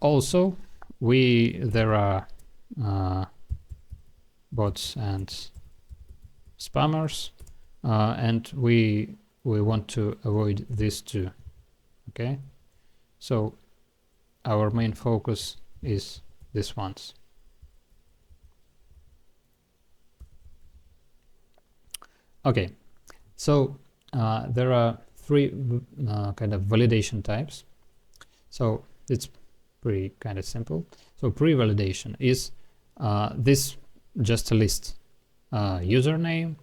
Also, there are bots and spammers, and we want to avoid these two. Okay, so our main focus is these ones. Okay, so there are three kind of validation types. So it's pretty kind of simple. So pre-validation is this just a list, username,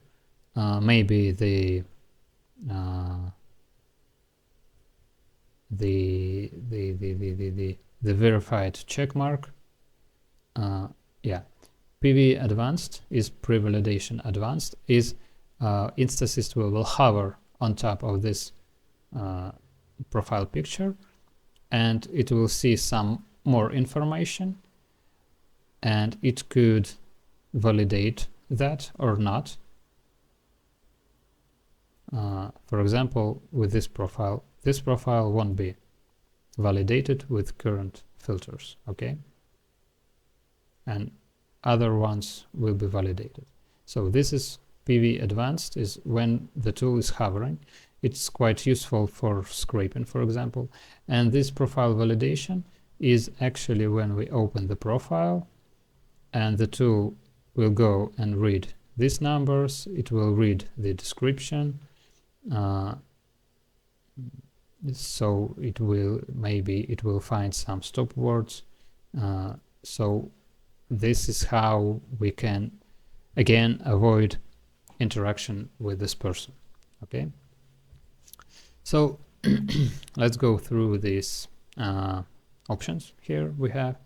maybe the verified check mark. Yeah, PV advanced is pre-validation advanced is InstAssist will hover on top of this profile picture, and it will see some more information, and it could validate that or not. For example, with this profile won't be validated with current filters, okay? And other ones will be validated. So this is PV advanced, is when the tool is hovering. It's quite useful for scraping, for example. And this profile validation is actually when we open the profile and the tool will go and read these numbers, it will read the description, so it will find some stop words. So this is how we can again avoid interaction with this person. Okay, so let's go through these options. Here we have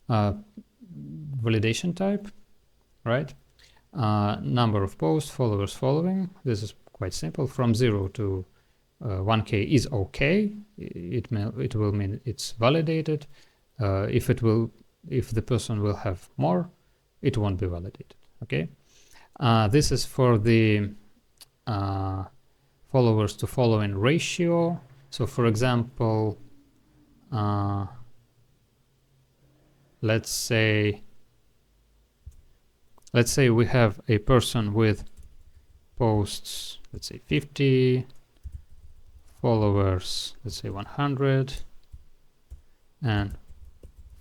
validation type, right? Number of posts, followers following. This is quite simple. From 0 to 1K is okay. It will mean it's validated. If the person will have more, it won't be validated. Okay. This is for the followers to following ratio. So for example, let's say we have a person with posts, let's say 50, followers, let's say 100, and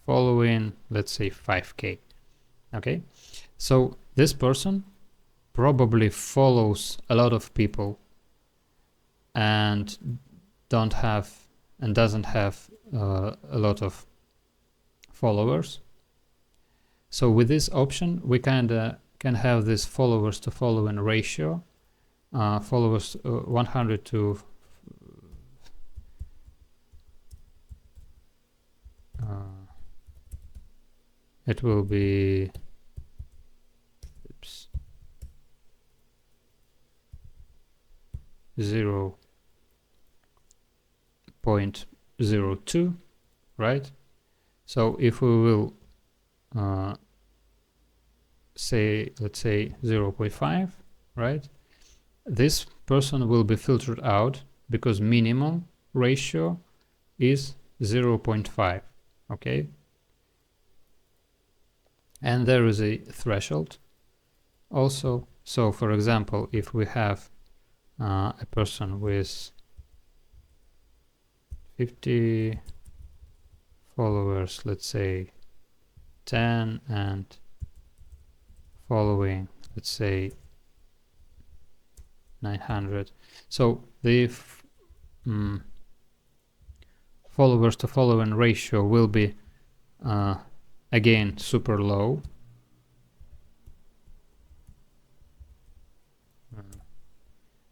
following, let's say 5K. Okay, so this person probably follows a lot of people and doesn't have a lot of followers. So with this option, we kinda can have this followers to following ratio, followers 100 to it will be 0.02, right? So if we will say, let's say 0.5, right? This person will be filtered out because minimum ratio is 0.5, okay? And there is a threshold also. So for example, if we have a person with 50 followers, let's say 10, and following, let's say 900. So the followers to following ratio will be again super low.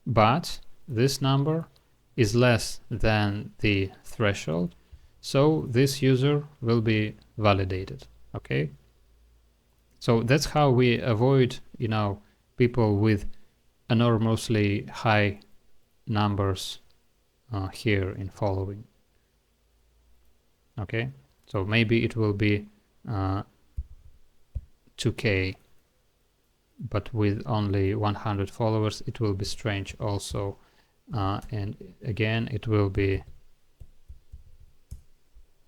But this number is less than the threshold, so this user will be validated. Okay, so that's how we avoid, people with enormously high numbers here in following. Okay, so maybe it will be 2K, but with only 100 followers it will be strange also, and again it will be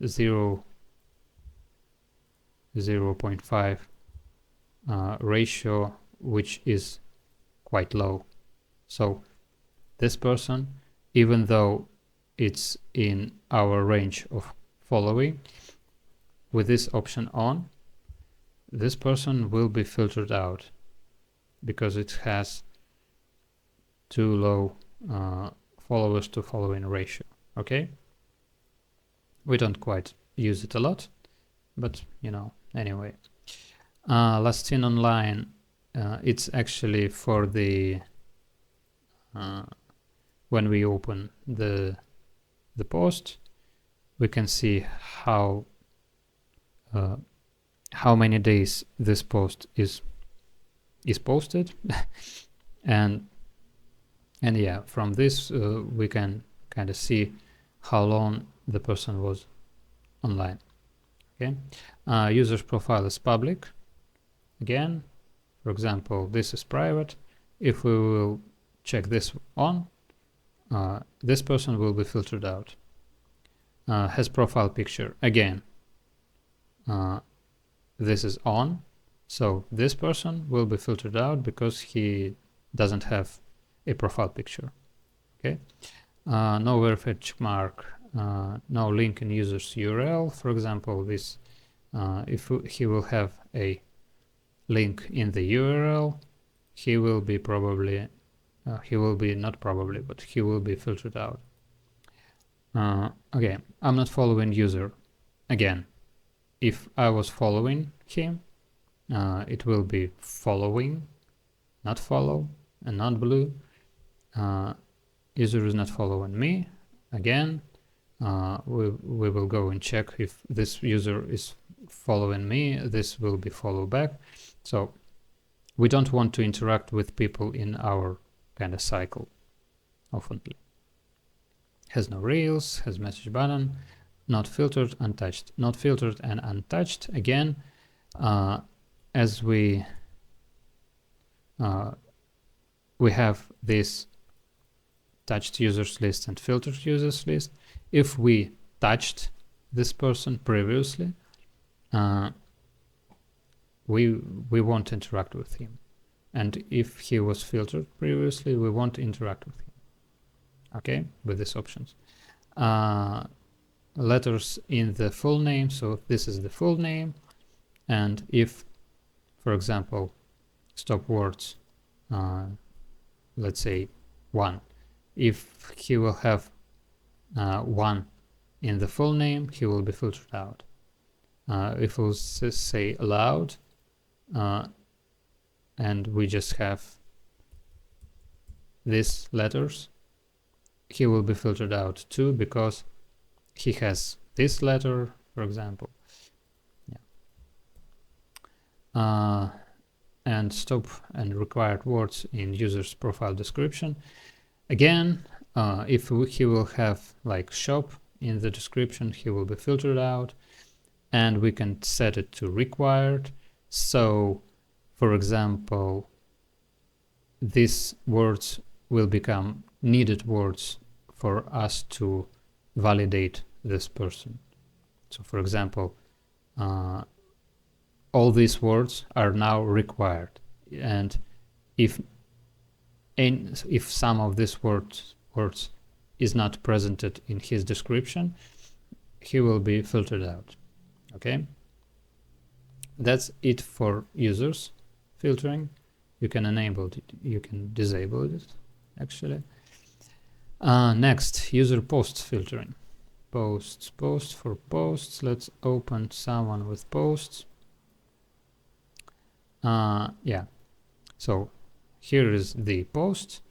0.5 ratio, which is quite low. So this person, even though it's in our range of following, with this option on, this person will be filtered out because it has too low followers to following ratio. Okay, we don't quite use it a lot, but anyway. Last seen online, it's actually for the when we open the post, we can see how many days this post is posted, and yeah, from this we can kind of see how long the person was online. Okay, user's profile is public. Again, for example, this is private. If we will check this on, this person will be filtered out. Has profile picture. Again, this is on, so this person will be filtered out because he doesn't have a profile picture. Okay, no verified check mark, no link in user's URL. For example, this if he will have a link in the URL, he will be filtered out. Okay, I'm not following user. Again, if I was following him, it will be following, not follow. and not blue. User is not following me. Again, we will go and check if this user is following me. This will be follow back. So we don't want to interact with people in our kind of cycle oftenly. Has no rails, has message button, not filtered, untouched. Not filtered and untouched. Again, as we have this touched users list and filtered users list. If we touched this person previously, we won't interact with him. And if he was filtered previously, we won't interact with him. Okay, with these options. Letters in the full name, so this is the full name. And if, for example, stop words, let's say 1. If he will have 1 in the full name, he will be filtered out. If we'll say aloud, and we just have these letters, he will be filtered out too, because he has this letter, for example. Yeah. And stop and required words in user's profile description. Again, if he will have like shop in the description, he will be filtered out, and we can set it to required. So, for example, these words will become needed words for us to validate this person. So, for example, all these words are now required, and if some of these words is not presented in his description, he will be filtered out. Okay, that's it for users filtering. You can enable it, you can disable it actually. Next, user post filtering. Post for posts. Let's open someone with posts. Yeah, so here is the post,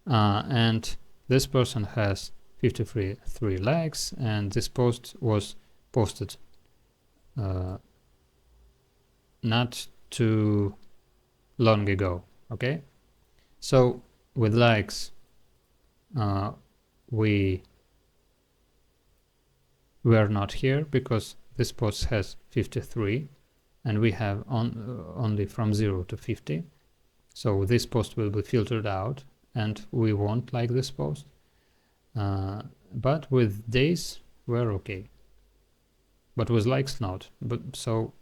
and this person has 53 likes, and this post was posted not too long ago. Okay, so with likes, we are not here because this post has 53, and we have only from 0 to 50. So this post will be filtered out, and we won't like this post. But with days, we're okay. But with likes, not. But so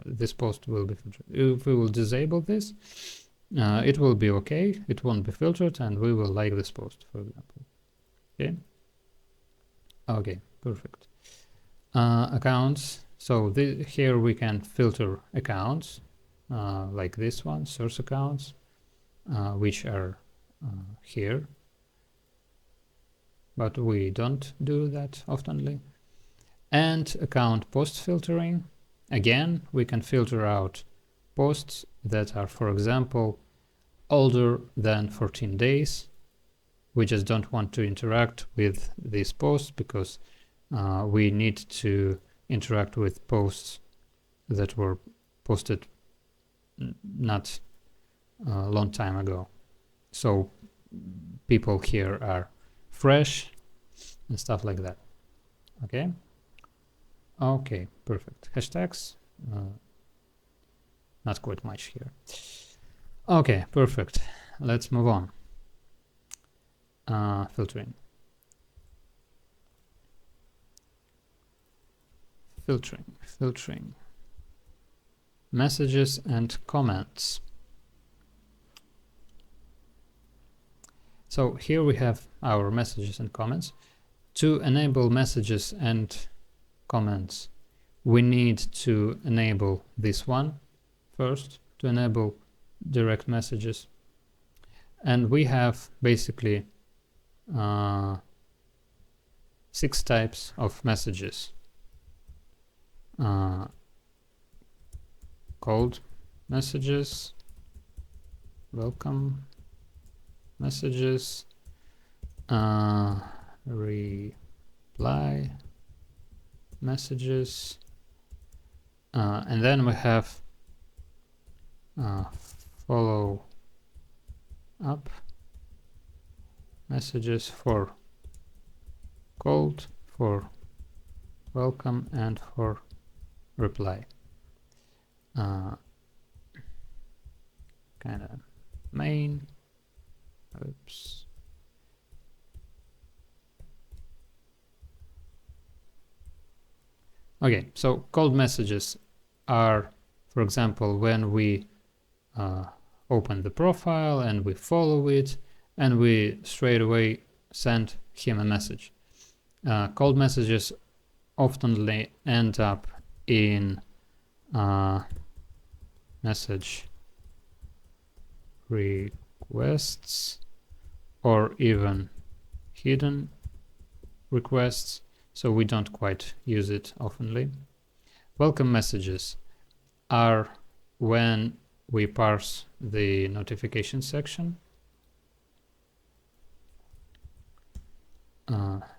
this post will be filtered. If we will disable this, it will be okay. It won't be filtered, and we will like this post, for example. Okay. Okay, perfect. Accounts. So here we can filter accounts, like this one, source accounts, which are here, but we don't do that oftenly. And account post filtering. Again, we can filter out posts that are, for example, older than 14 days. We just don't want to interact with these posts because we need to interact with posts that were posted not a long time ago. So people here are fresh and stuff like that. Okay. Okay, perfect. Hashtags, not quite much here. Okay, perfect. Let's move on. Filtering. Filtering. Messages and comments. So here we have our messages and comments. To enable messages and comments, we need to enable this one first, to enable direct messages. And we have basically 6 types of messages. Cold messages, welcome, messages, reply messages, and then we have follow up messages for cold, for welcome, and for reply. Kind of main. Oops. Okay, so cold messages are, for example, when we open the profile and we follow it and we straight away send him a message. Cold messages often end up in message requests or even hidden requests, so we don't quite use it oftenly. Welcome messages are when we parse the notification section.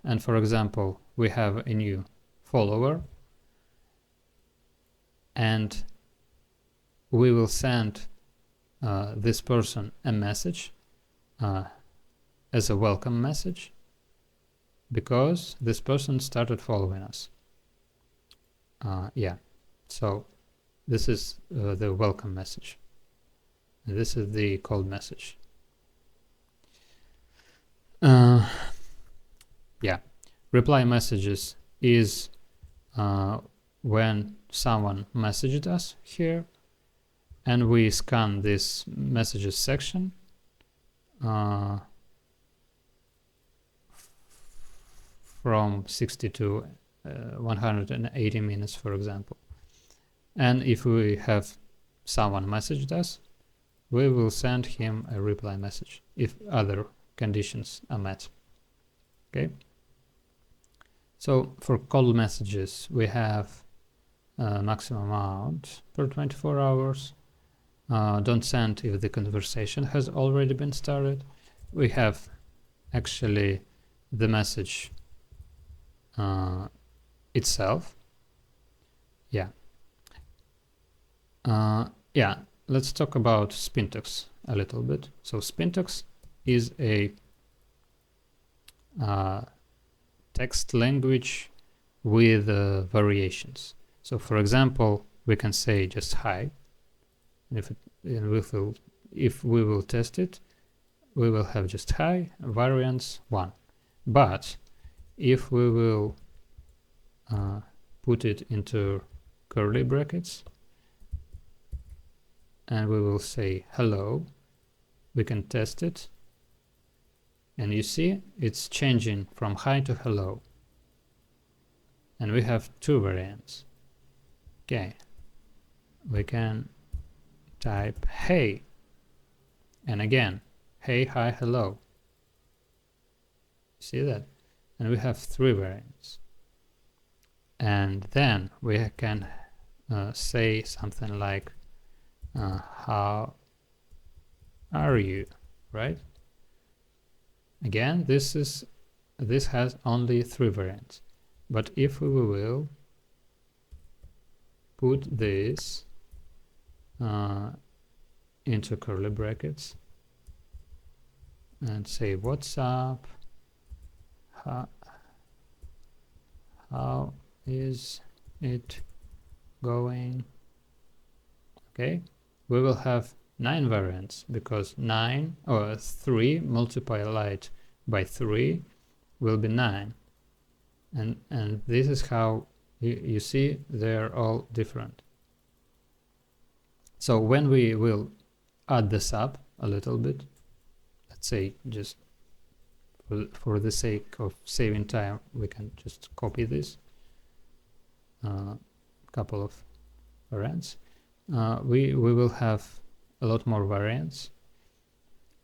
And for example, we have a new follower and we will send this person a message as a welcome message because this person started following us. Yeah, so this is the welcome message. And this is the cold message. Yeah, reply messages is when someone messaged us here and we scan this messages section from 60 to 180 minutes, for example. And if we have someone messaged us, we will send him a reply message if other conditions are met. Okay. So for cold messages, we have maximum amount per 24 hours. Don't send if the conversation has already been started. We have actually the message itself. Yeah. Yeah, let's talk about Spintax a little bit. So Spintax is a text language with variations. So for example, we can say just hi. And if we will test it, we will have just hi, variance 1. But if we will put it into curly brackets and we will say hello, we can test it. And you see, it's changing from hi to hello. And we have 2 variants. Okay. We can type hey. And again, hey, hi, hello. See that? And we have 3 variants. And then we can say something like, how are you, right? Again, this has only 3 variants. But if we will put this into curly brackets and say what's up, how is it going? Okay, we will have 9 variants because 9 or 3 multiplied by 3 will be 9. And this is how you see they're all different. So when we will add this up a little bit, let's say just for the sake of saving time, we can just copy this couple of variants. We will have a lot more variants,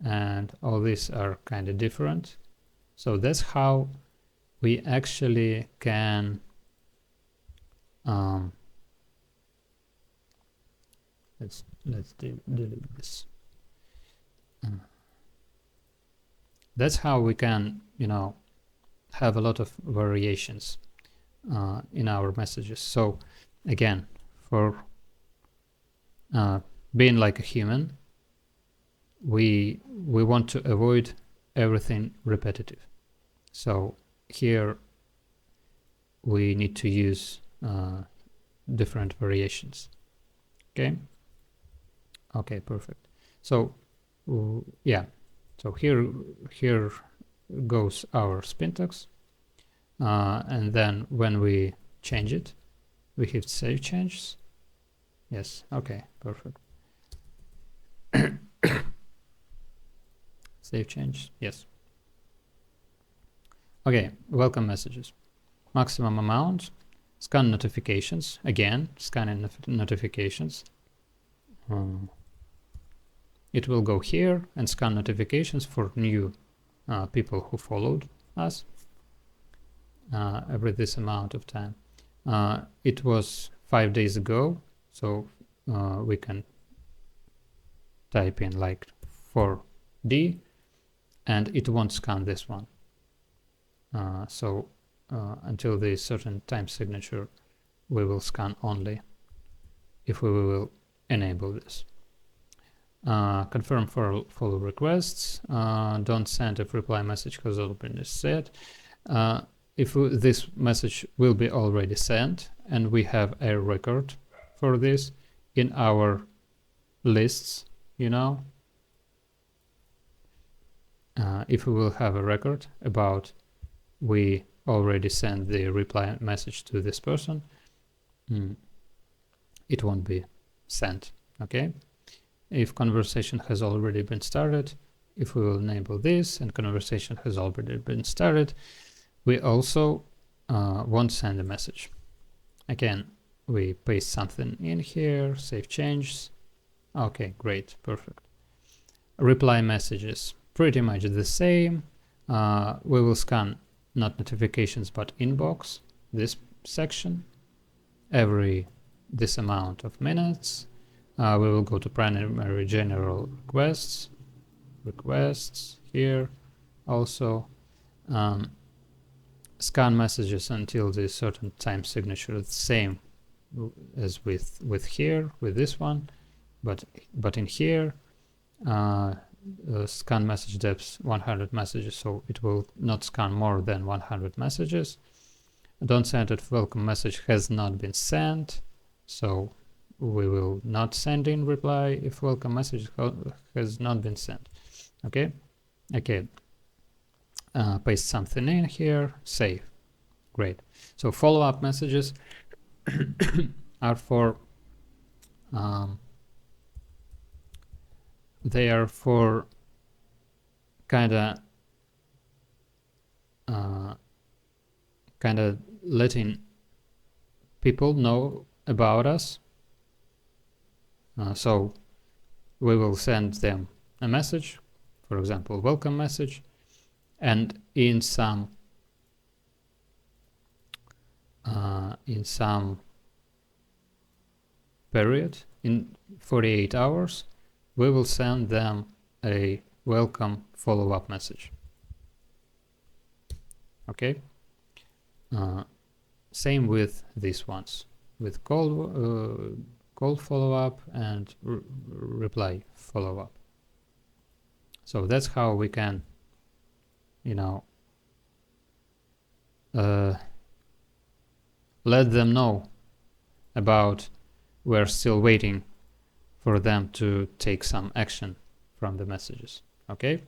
and all these are kind of different. So that's how we actually can let's delete this. That's how we can, have a lot of variations in our messages. So again, for being like a human, we want to avoid everything repetitive. So here we need to use different variations. Okay, perfect. So yeah, so here goes our syntax, and then when we change it, we hit save changes. Yes, okay, perfect. Save change, yes. Okay, welcome messages. Maximum amount, scan notifications, again, scanning notifications. It will go here and scan notifications for new people who followed us every this amount of time. It was 5 days ago, so we can type in like 4D and it won't scan this one. So until the certain time signature, we will scan only if we will enable this. Confirm for follow requests. Don't send if reply message has already been set. If this message will be already sent and we have a record for this in our lists, if we will have a record about we already sent the reply message to this person, it won't be sent. Okay. If conversation has already been started, if we will enable this and conversation has already been started, we also won't send a message. Again, we paste something in here, save changes. Okay, great, perfect. Reply messages, pretty much the same. We will scan not notifications but inbox, this section, every this amount of minutes. We will go to primary general requests here also. Scan messages until the certain time signature, the same as with here, with this one, but in here, scan message depth 100 messages, so it will not scan more than 100 messages. Don't send if welcome message has not been sent, so we will not send in reply if welcome message has not been sent. Okay. Paste something in here, save. Great. So follow-up messages are for they are for kind of letting people know about us. So we will send them a message, for example, welcome message, and in some period, in 48 hours, we will send them a welcome follow-up message. Okay. Same with these ones, with call follow-up and reply follow-up. So that's how we can, let them know about we're still waiting for them to take some action from the messages. Okay.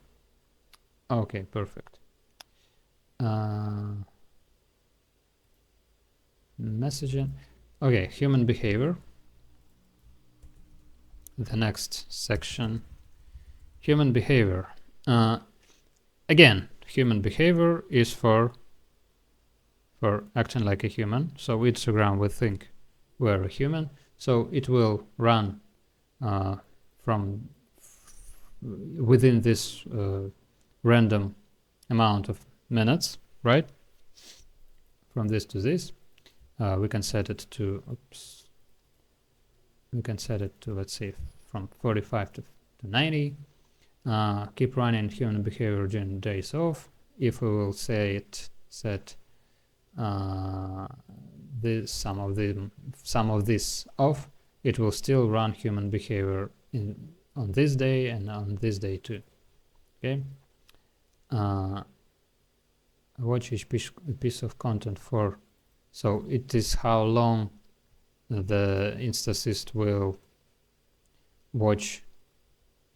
Okay, perfect. Messaging. Okay, human behavior. The next section, human behavior. Again, human behavior is for acting like a human. So Instagram will think we're a human, so it will run from within this random amount of minutes, right? From this to this, we can set it to, let's say from 45 to 90. keep running human behavior during days off. If we will set some of this off, it will still run human behavior on this day and on this day too. Okay. Watch each piece of content for, so it is how long the InstAssist will watch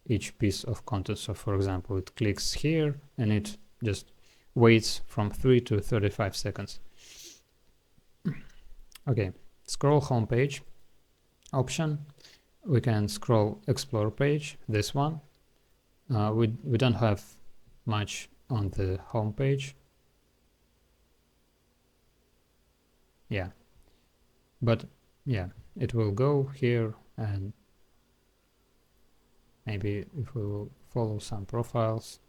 each piece of content. So for example, it clicks here and it just waits from 3 to 35 seconds. Okay, scroll homepage option. We can scroll explore page, this one. We don't have much on the homepage. Yeah, but yeah, it will go here, and maybe if we will follow some profiles,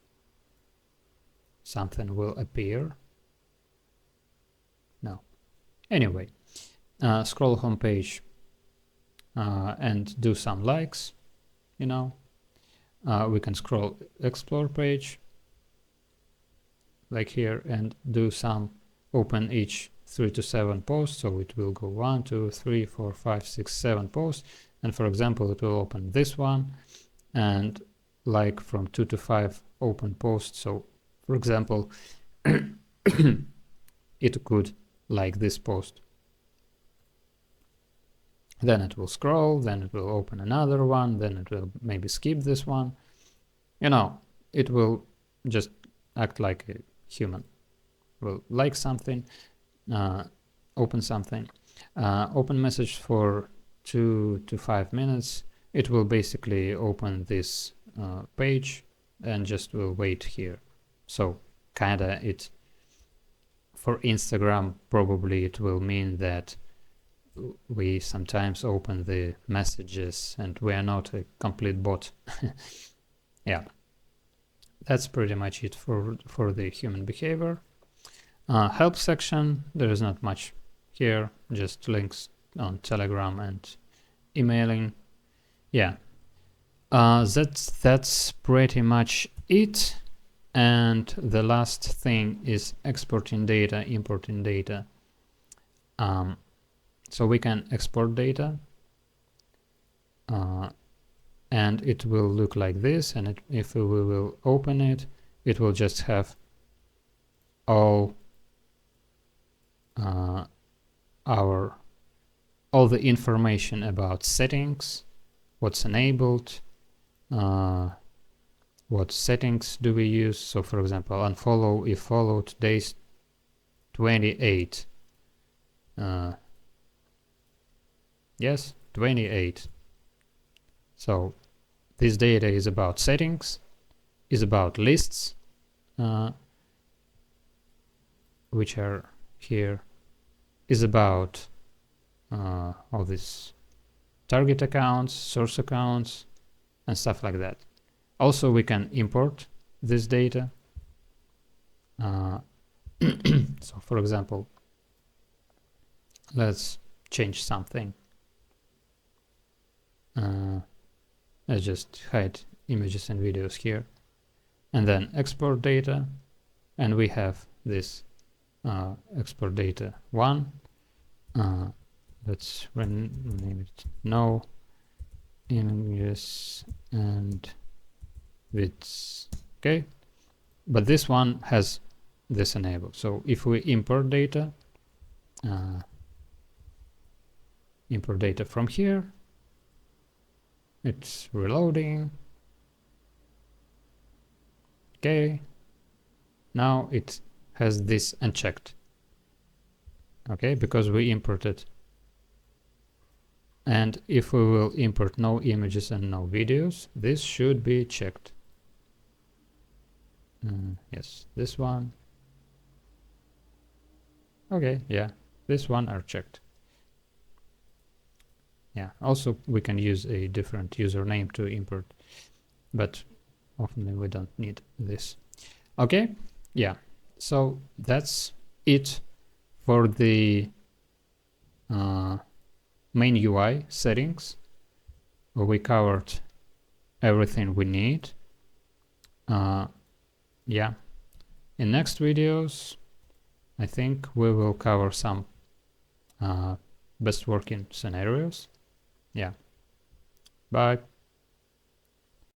something will appear. No. Anyway, scroll homepage and do some likes, you know. We can scroll explore page like here and do some, open each 3 to 7 posts. So it will go 1, 2, 3, 4, 5, 6, 7 posts. And for example, it will open this one and like from 2 to 5 open posts. So for example, it could like this post. Then it will scroll, then it will open another one, then it will maybe skip this one. You know, it will just act like a human. Will like something, open something, open message for 2 to 5 minutes. It will basically open this page and just will wait here. So kinda it, for Instagram, probably it will mean that we sometimes open the messages and we are not a complete bot. Yeah, that's pretty much it for the human behavior. Help section, there is not much here, just links on Telegram and emailing. Yeah, that's pretty much it. And the last thing is exporting data, importing data. So we can export data, and it will look like this. And if we will open it, it will just have all the information about settings, what's enabled, what settings do we use. So for example, unfollow if followed, days 28. Yes, 28. So this data is about settings, is about lists, which are here, is about all these target accounts, source accounts, and stuff like that. Also, we can import this data. So for example, let's change something. Let's just hide images and videos here, and then export data, and we have this export data 1. Let's rename it no images and widths. Okay, but this one has this enabled. So if we import data from here, it's reloading. Okay, now it has this unchecked. Okay, because we imported. And if we will import no images and no videos, this should be checked. Yes, this one. Okay, yeah, this one are checked. Yeah, also we can use a different username to import, but often we don't need this. Okay, yeah, so that's it for the main UI settings. We covered everything we need. Yeah, in next videos, I think we will cover some best working scenarios. Yeah, bye.